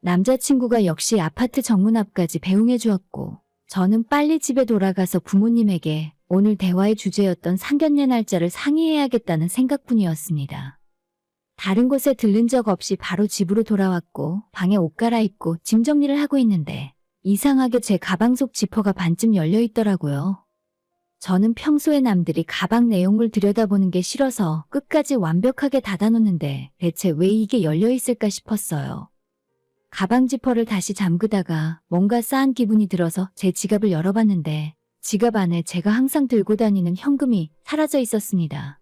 남자친구가 역시 아파트 정문 앞까지 배웅해 주었고 저는 빨리 집에 돌아가서 부모님에게 오늘 대화의 주제였던 상견례 날짜를 상의해야겠다는 생각뿐이었습니다. 다른 곳에 들른 적 없이 바로 집으로 돌아왔고 방에 옷 갈아입고 짐 정리를 하고 있는데 이상하게 제 가방 속 지퍼가 반쯤 열려 있더라고요. 저는 평소에 남들이 가방 내용물 들여다보는 게 싫어서 끝까지 완벽하게 닫아놓는데 대체 왜 이게 열려 있을까 싶었어요. 가방 지퍼를 다시 잠그다가 뭔가 싸한 기분이 들어서 제 지갑을 열어봤는데 지갑 안에 제가 항상 들고 다니는 현금이 사라져 있었습니다.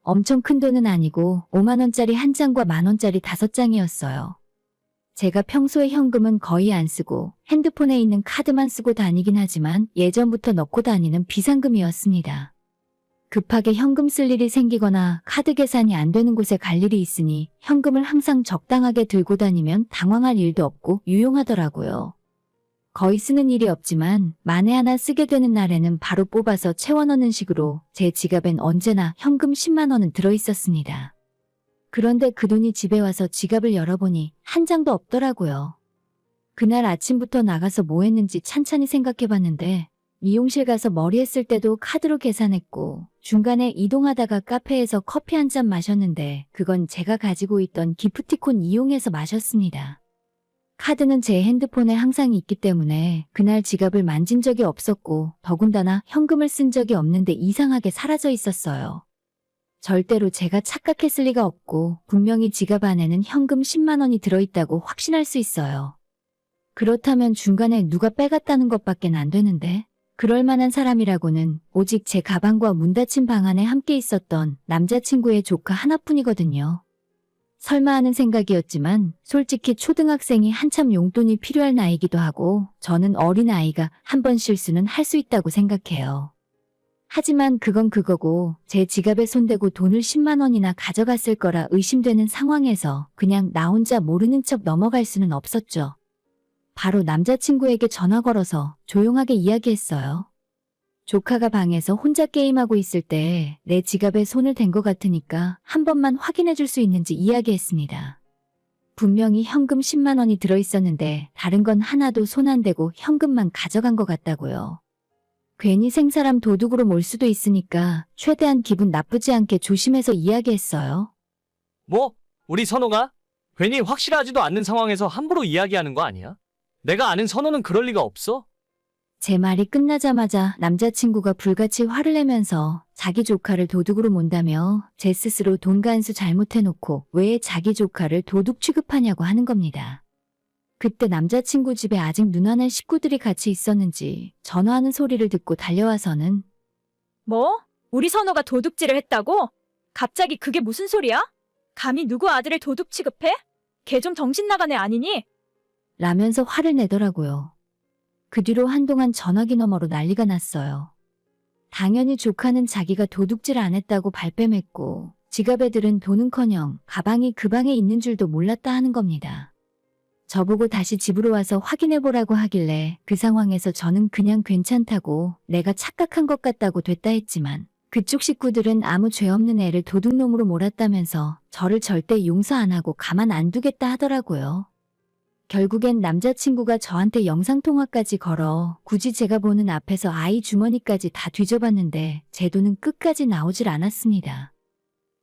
엄청 큰 돈은 아니고 5만 원짜리 한 장과 만 원짜리 5장이었어요. 제가 평소에 현금은 거의 안 쓰고 핸드폰에 있는 카드만 쓰고 다니긴 하지만 예전부터 넣고 다니는 비상금이었습니다. 급하게 현금 쓸 일이 생기거나 카드 계산이 안 되는 곳에 갈 일이 있으니 현금을 항상 적당하게 들고 다니면 당황할 일도 없고 유용하더라고요. 거의 쓰는 일이 없지만 만에 하나 쓰게 되는 날에는 바로 뽑아서 채워넣는 식으로 제 지갑엔 언제나 현금 10만 원은 들어있었습니다. 그런데 그 돈이 집에 와서 지갑을 열어보니 한 장도 없더라고요. 그날 아침부터 나가서 뭐 했는지 찬찬히 생각해봤는데 미용실 가서 머리 했을 때도 카드로 계산했고 중간에 이동하다가 카페에서 커피 한 잔 마셨는데 그건 제가 가지고 있던 기프티콘 이용해서 마셨습니다. 카드는 제 핸드폰에 항상 있기 때문에 그날 지갑을 만진 적이 없었고 더군다나 현금을 쓴 적이 없는데 이상하게 사라져 있었어요. 절대로 제가 착각했을 리가 없고 분명히 지갑 안에는 현금 10만 원이 들어있다고 확신할 수 있어요. 그렇다면 중간에 누가 빼갔다는 것밖엔 안 되는데 그럴 만한 사람이라고는 오직 제 가방과 문 닫힌 방 안에 함께 있었던 남자친구의 조카 하나뿐이거든요. 설마 하는 생각이었지만 솔직히 초등학생이 한참 용돈이 필요할 나이기도 하고 저는 어린아이가 한 번 실수는 할 수 있다고 생각해요. 하지만 그건 그거고 제 지갑에 손대고 돈을 10만 원이나 가져갔을 거라 의심되는 상황에서 그냥 나 혼자 모르는 척 넘어갈 수는 없었죠. 바로 남자친구에게 전화 걸어서 조용하게 이야기했어요. 조카가 방에서 혼자 게임하고 있을 때 내 지갑에 손을 댄 것 같으니까 한 번만 확인해 줄 수 있는지 이야기했습니다. 분명히 현금 10만 원이 들어있었는데 다른 건 하나도 손 안 대고 현금만 가져간 것 같다고요. 괜히 생사람 도둑으로 몰 수도 있으니까 최대한 기분 나쁘지 않게 조심해서 이야기했어요. 뭐? 우리 선호가? 괜히 확실하지도 않는 상황에서 함부로 이야기하는 거 아니야? 내가 아는 선호는 그럴 리가 없어? 제 말이 끝나자마자 남자친구가 불같이 화를 내면서 자기 조카를 도둑으로 몬다며 제 스스로 돈 간수 잘못해놓고 왜 자기 조카를 도둑 취급하냐고 하는 겁니다. 그때 남자친구 집에 아직 누나네 식구들이 같이 있었는지 전화하는 소리를 듣고 달려와서는 뭐? 우리 선호가 도둑질을 했다고? 갑자기 그게 무슨 소리야? 감히 누구 아들을 도둑 취급해? 걔 좀 정신 나간 애 아니니? 라면서 화를 내더라고요. 그 뒤로 한동안 전화기 너머로 난리가 났어요. 당연히 조카는 자기가 도둑질 안 했다고 발뺌했고 지갑에 들은 돈은커녕 가방이 그 방에 있는 줄도 몰랐다 하는 겁니다. 저보고 다시 집으로 와서 확인해보라고 하길래 그 상황에서 저는 그냥 괜찮다고 내가 착각한 것 같다고 됐다 했지만 그쪽 식구들은 아무 죄 없는 애를 도둑놈으로 몰았다면서 저를 절대 용서 안 하고 가만 안 두겠다 하더라고요. 결국엔 남자친구가 저한테 영상통화까지 걸어 굳이 제가 보는 앞에서 아이 주머니까지 다 뒤져봤는데 제 돈은 끝까지 나오질 않았습니다.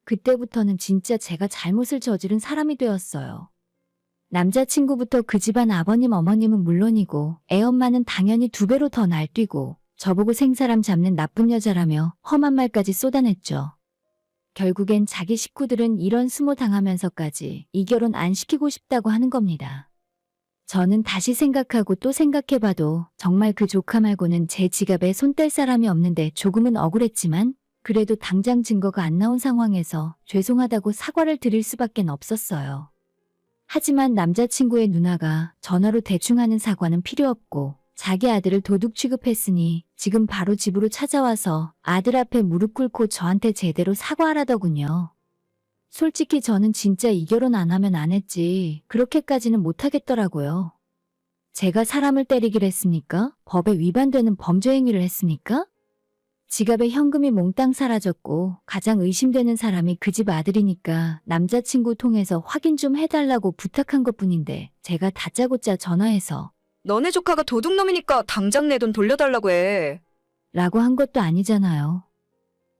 그때부터는 진짜 제가 잘못을 저지른 사람이 되었어요. 남자친구부터 그 집안 아버님 어머님은 물론이고 애엄마는 당연히 2배로 더 날뛰고 저보고 생사람 잡는 나쁜 여자라며 험한 말까지 쏟아냈죠. 결국엔 자기 식구들은 이런 수모 당하면서까지 이 결혼 안 시키고 싶다고 하는 겁니다. 저는 다시 생각하고 또 생각해봐도 정말 그 조카 말고는 제 지갑에 손 뗄 사람이 없는데 조금은 억울했지만 그래도 당장 증거가 안 나온 상황에서 죄송하다고 사과를 드릴 수밖에 없었어요. 하지만 남자친구의 누나가 전화로 대충 하는 사과는 필요 없고 자기 아들을 도둑 취급했으니 지금 바로 집으로 찾아와서 아들 앞에 무릎 꿇고 저한테 제대로 사과하라더군요. 솔직히 저는 진짜 이 결혼 안 하면 안 했지 그렇게까지는 못하겠더라고요. 제가 사람을 때리기를 했습니까? 법에 위반되는 범죄 행위를 했습니까? 지갑에 현금이 몽땅 사라졌고 가장 의심되는 사람이 그 집 아들이니까 남자친구 통해서 확인 좀 해달라고 부탁한 것뿐인데 제가 다짜고짜 전화해서 너네 조카가 도둑놈이니까 당장 내 돈 돌려달라고 해. 라고 한 것도 아니잖아요.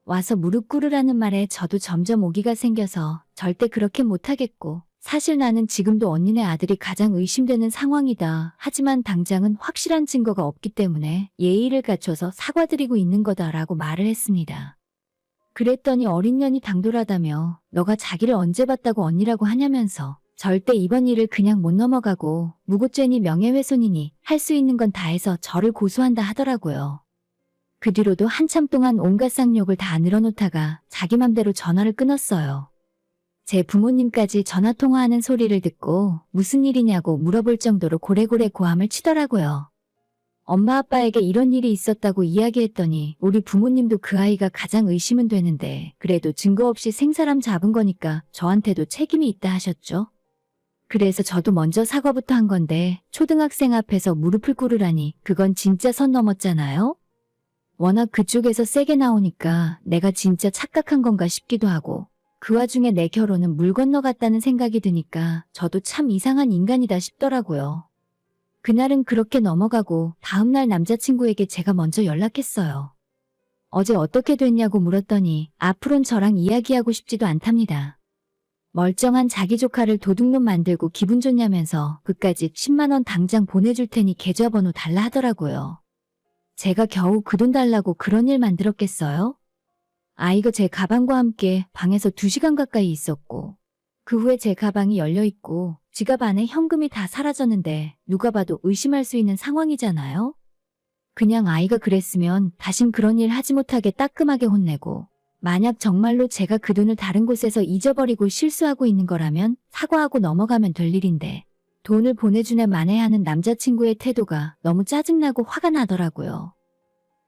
와서 무릎 꿇으라는 말에 저도 점점 오기가 생겨서 절대 그렇게 못하겠고 사실 나는 지금도 언니네 아들이 가장 의심되는 상황이다. 하지만 당장은 확실한 증거가 없기 때문에 예의를 갖춰서 사과드리고 있는 거다라고 말을 했습니다. 그랬더니 어린 년이 당돌하다며 너가 자기를 언제 봤다고 언니라고 하냐면서 절대 이번 일을 그냥 못 넘어가고 무고죄니 명예훼손이니 할 수 있는 건 다 해서 저를 고소한다 하더라고요. 그 뒤로도 한참 동안 온갖 쌍욕을 다 늘어놓다가 자기 맘대로 전화를 끊었어요. 제 부모님까지 전화통화하는 소리를 듣고 무슨 일이냐고 물어볼 정도로 고래고래 고함을 치더라고요. 엄마 아빠에게 이런 일이 있었다고 이야기했더니 우리 부모님도 그 아이가 가장 의심은 되는데 그래도 증거 없이 생사람 잡은 거니까 저한테도 책임이 있다 하셨죠. 그래서 저도 먼저 사과부터 한 건데 초등학생 앞에서 무릎을 꿇으라니 그건 진짜 선 넘었잖아요. 워낙 그쪽에서 세게 나오니까 내가 진짜 착각한 건가 싶기도 하고 그 와중에 내 결혼은 물 건너갔다는 생각이 드니까 저도 참 이상한 인간이다 싶더라고요. 그날은 그렇게 넘어가고 다음날 남자친구에게 제가 먼저 연락했어요. 어제 어떻게 됐냐고 물었더니 앞으론 저랑 이야기하고 싶지도 않답니다. 멀쩡한 자기 조카를 도둑놈 만들고 기분 좋냐면서 그까짓 10만 원 당장 보내줄 테니 계좌번호 달라 하더라고요. 제가 겨우 그 돈 달라고 그런 일 만들었겠어요? 아이가 제 가방과 함께 방에서 2시간 가까이 있었고 그 후에 제 가방이 열려있고 지갑 안에 현금이 다 사라졌는데 누가 봐도 의심할 수 있는 상황이잖아요? 그냥 아이가 그랬으면 다신 그런 일 하지 못하게 따끔하게 혼내고 만약 정말로 제가 그 돈을 다른 곳에서 잊어버리고 실수하고 있는 거라면 사과하고 넘어가면 될 일인데 돈을 보내주네 만회하는 남자친구의 태도가 너무 짜증나고 화가 나더라고요.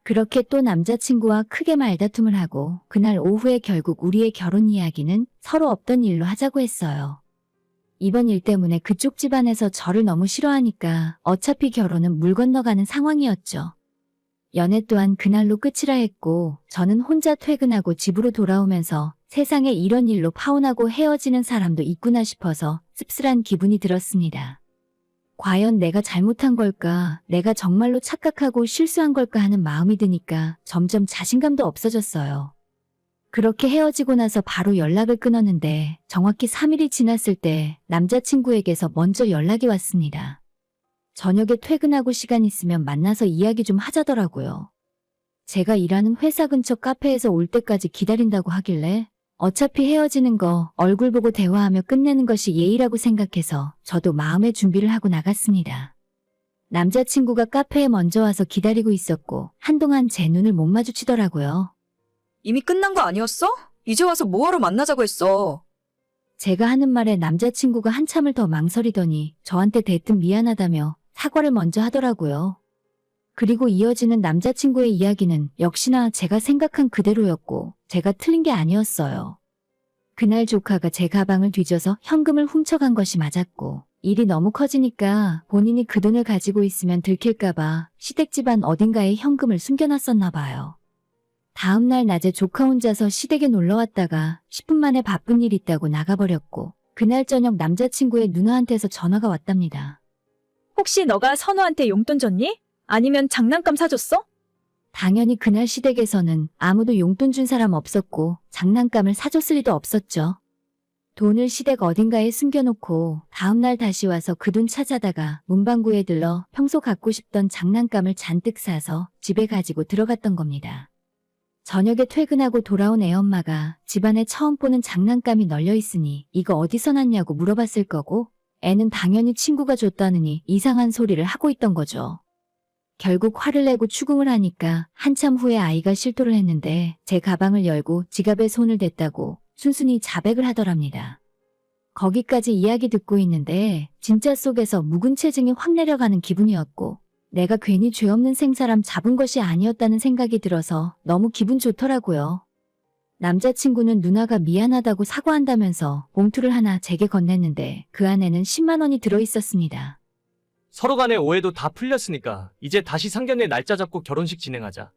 그렇게 또 남자친구와 크게 말다툼을 하고 그날 오후에 결국 우리의 결혼 이야기는 서로 없던 일로 하자고 했어요. 이번 일 때문에 그쪽 집안에서 저를 너무 싫어하니까 어차피 결혼은 물 건너가는 상황이었죠. 연애 또한 그날로 끝이라 했고 저는 혼자 퇴근하고 집으로 돌아오면서 세상에 이런 일로 파혼하고 헤어지는 사람도 있구나 싶어서 씁쓸한 기분이 들었습니다. 과연 내가 잘못한 걸까, 내가 정말로 착각하고 실수한 걸까 하는 마음이 드니까 점점 자신감도 없어졌어요. 그렇게 헤어지고 나서 바로 연락을 끊었는데 정확히 3일이 지났을 때 남자친구에게서 먼저 연락이 왔습니다. 저녁에 퇴근하고 시간 있으면 만나서 이야기 좀 하자더라고요. 제가 일하는 회사 근처 카페에서 올 때까지 기다린다고 하길래 어차피 헤어지는 거 얼굴 보고 대화하며 끝내는 것이 예의라고 생각해서 저도 마음의 준비를 하고 나갔습니다. 남자친구가 카페에 먼저 와서 기다리고 있었고 한동안 제 눈을 못 마주치더라고요. 이미 끝난 거 아니었어? 이제 와서 뭐하러 만나자고 했어? 제가 하는 말에 남자친구가 한참을 더 망설이더니 저한테 대뜸 미안하다며 사과를 먼저 하더라고요. 그리고 이어지는 남자친구의 이야기는 역시나 제가 생각한 그대로였고 제가 틀린 게 아니었어요. 그날 조카가 제 가방을 뒤져서 현금을 훔쳐간 것이 맞았고 일이 너무 커지니까 본인이 그 돈을 가지고 있으면 들킬까봐 시댁 집안 어딘가에 현금을 숨겨놨었나 봐요. 다음날 낮에 조카 혼자서 시댁에 놀러 왔다가 10분 만에 바쁜 일 있다고 나가버렸고, 그날 저녁 남자친구의 누나한테서 전화가 왔답니다. 혹시 너가 선우한테 용돈 줬니? 아니면 장난감 사줬어? 당연히 그날 시댁에서는 아무도 용돈 준 사람 없었고 장난감을 사줬을 리도 없었죠. 돈을 시댁 어딘가에 숨겨놓고 다음날 다시 와서 그 돈 찾아다가 문방구에 들러 평소 갖고 싶던 장난감을 잔뜩 사서 집에 가지고 들어갔던 겁니다. 저녁에 퇴근하고 돌아온 애엄마가 집안에 처음 보는 장난감이 널려 있으니 이거 어디서 났냐고 물어봤을 거고, 애는 당연히 친구가 줬다느니 이상한 소리를 하고 있던 거죠. 결국 화를 내고 추궁을 하니까 한참 후에 아이가 실토를 했는데 제 가방을 열고 지갑에 손을 댔다고 순순히 자백을 하더랍니다. 거기까지 이야기 듣고 있는데 진짜 속에서 묵은 체증이 확 내려가는 기분이었고, 내가 괜히 죄 없는 생사람 잡은 것이 아니었다는 생각이 들어서 너무 기분 좋더라고요. 남자친구는 누나가 미안하다고 사과한다면서 봉투를 하나 제게 건넸는데 그 안에는 10만 원이 들어있었습니다. 서로 간의 오해도 다 풀렸으니까 이제 다시 상견례 날짜 잡고 결혼식 진행하자.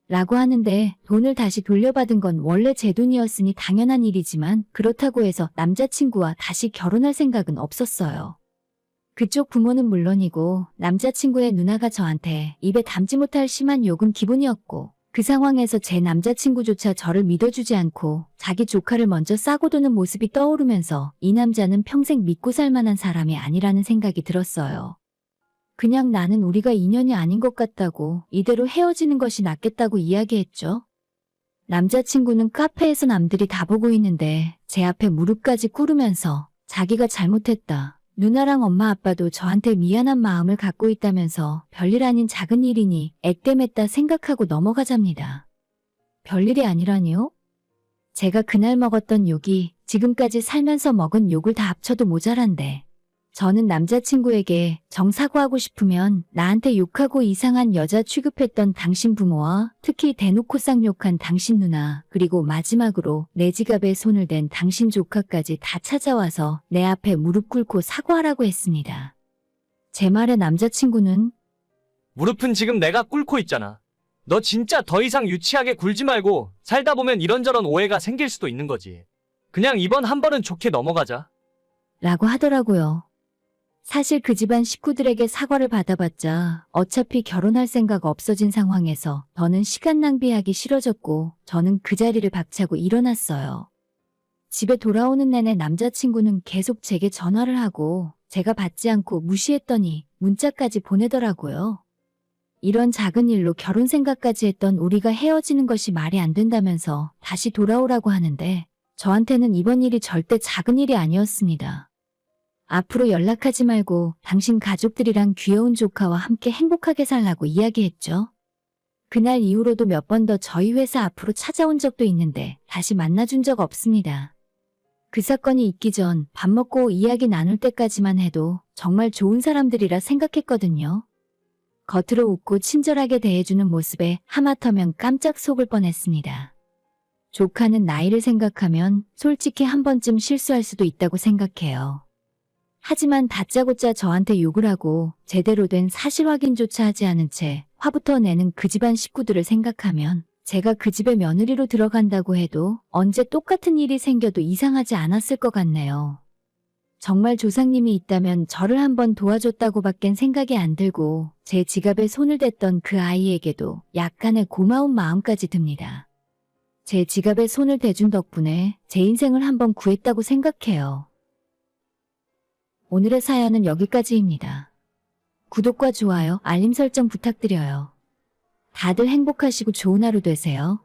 라고 하는데 돈을 다시 돌려받은 건 원래 제 돈이었으니 당연한 일이지만 그렇다고 해서 남자친구와 다시 결혼할 생각은 없었어요. 그쪽 부모는 물론이고 남자친구의 누나가 저한테 입에 담지 못할 심한 욕은 기본이었고, 그 상황에서 제 남자친구조차 저를 믿어주지 않고 자기 조카를 먼저 싸고 도는 모습이 떠오르면서 이 남자는 평생 믿고 살 만한 사람이 아니라는 생각이 들었어요. 그냥 나는 우리가 인연이 아닌 것 같다고 이대로 헤어지는 것이 낫겠다고 이야기했죠. 남자친구는 카페에서 남들이 다 보고 있는데 제 앞에 무릎까지 꿇으면서 자기가 잘못했다, 누나랑 엄마 아빠도 저한테 미안한 마음을 갖고 있다면서 별일 아닌 작은 일이니 액땜했다 생각하고 넘어가잡니다. 별일이 아니라니요? 제가 그날 먹었던 욕이 지금까지 살면서 먹은 욕을 다 합쳐도 모자란데, 저는 남자친구에게 정사과하고 싶으면 나한테 욕하고 이상한 여자 취급했던 당신 부모와 특히 대놓고 쌍욕한 당신 누나, 그리고 마지막으로 내 지갑에 손을 댄 당신 조카까지 다 찾아와서 내 앞에 무릎 꿇고 사과하라고 했습니다. 제 말에 남자친구는 무릎은 지금 내가 꿇고 있잖아. 너 진짜 더 이상 유치하게 굴지 말고 살다 보면 이런저런 오해가 생길 수도 있는 거지. 그냥 이번 한 번은 좋게 넘어가자. 라고 하더라고요. 사실 그 집안 식구들에게 사과를 받아봤자 어차피 결혼할 생각 없어진 상황에서 더는 시간 낭비하기 싫어졌고 저는 그 자리를 박차고 일어났어요. 집에 돌아오는 내내 남자친구는 계속 제게 전화를 하고 제가 받지 않고 무시했더니 문자까지 보내더라고요. 이런 작은 일로 결혼 생각까지 했던 우리가 헤어지는 것이 말이 안 된다면서 다시 돌아오라고 하는데 저한테는 이번 일이 절대 작은 일이 아니었습니다. 앞으로 연락하지 말고 당신 가족들이랑 귀여운 조카와 함께 행복하게 살라고 이야기했죠. 그날 이후로도 몇 번 더 저희 회사 앞으로 찾아온 적도 있는데 다시 만나준 적 없습니다. 그 사건이 있기 전 밥 먹고 이야기 나눌 때까지만 해도 정말 좋은 사람들이라 생각했거든요. 겉으로 웃고 친절하게 대해주는 모습에 하마터면 깜짝 속을 뻔했습니다. 조카는 나이를 생각하면 솔직히 한 번쯤 실수할 수도 있다고 생각해요. 하지만 다짜고짜 저한테 욕을 하고 제대로 된 사실 확인조차 하지 않은 채 화부터 내는 그 집안 식구들을 생각하면 제가 그 집에 며느리로 들어간다고 해도 언제 똑같은 일이 생겨도 이상하지 않았을 것 같네요. 정말 조상님이 있다면 저를 한번 도와줬다고 밖엔 생각이 안 들고 제 지갑에 손을 댔던 그 아이에게도 약간의 고마운 마음까지 듭니다. 제 지갑에 손을 대준 덕분에 제 인생을 한번 구했다고 생각해요. 오늘의 사연은 여기까지입니다. 구독과 좋아요, 알림 설정 부탁드려요. 다들 행복하시고 좋은 하루 되세요.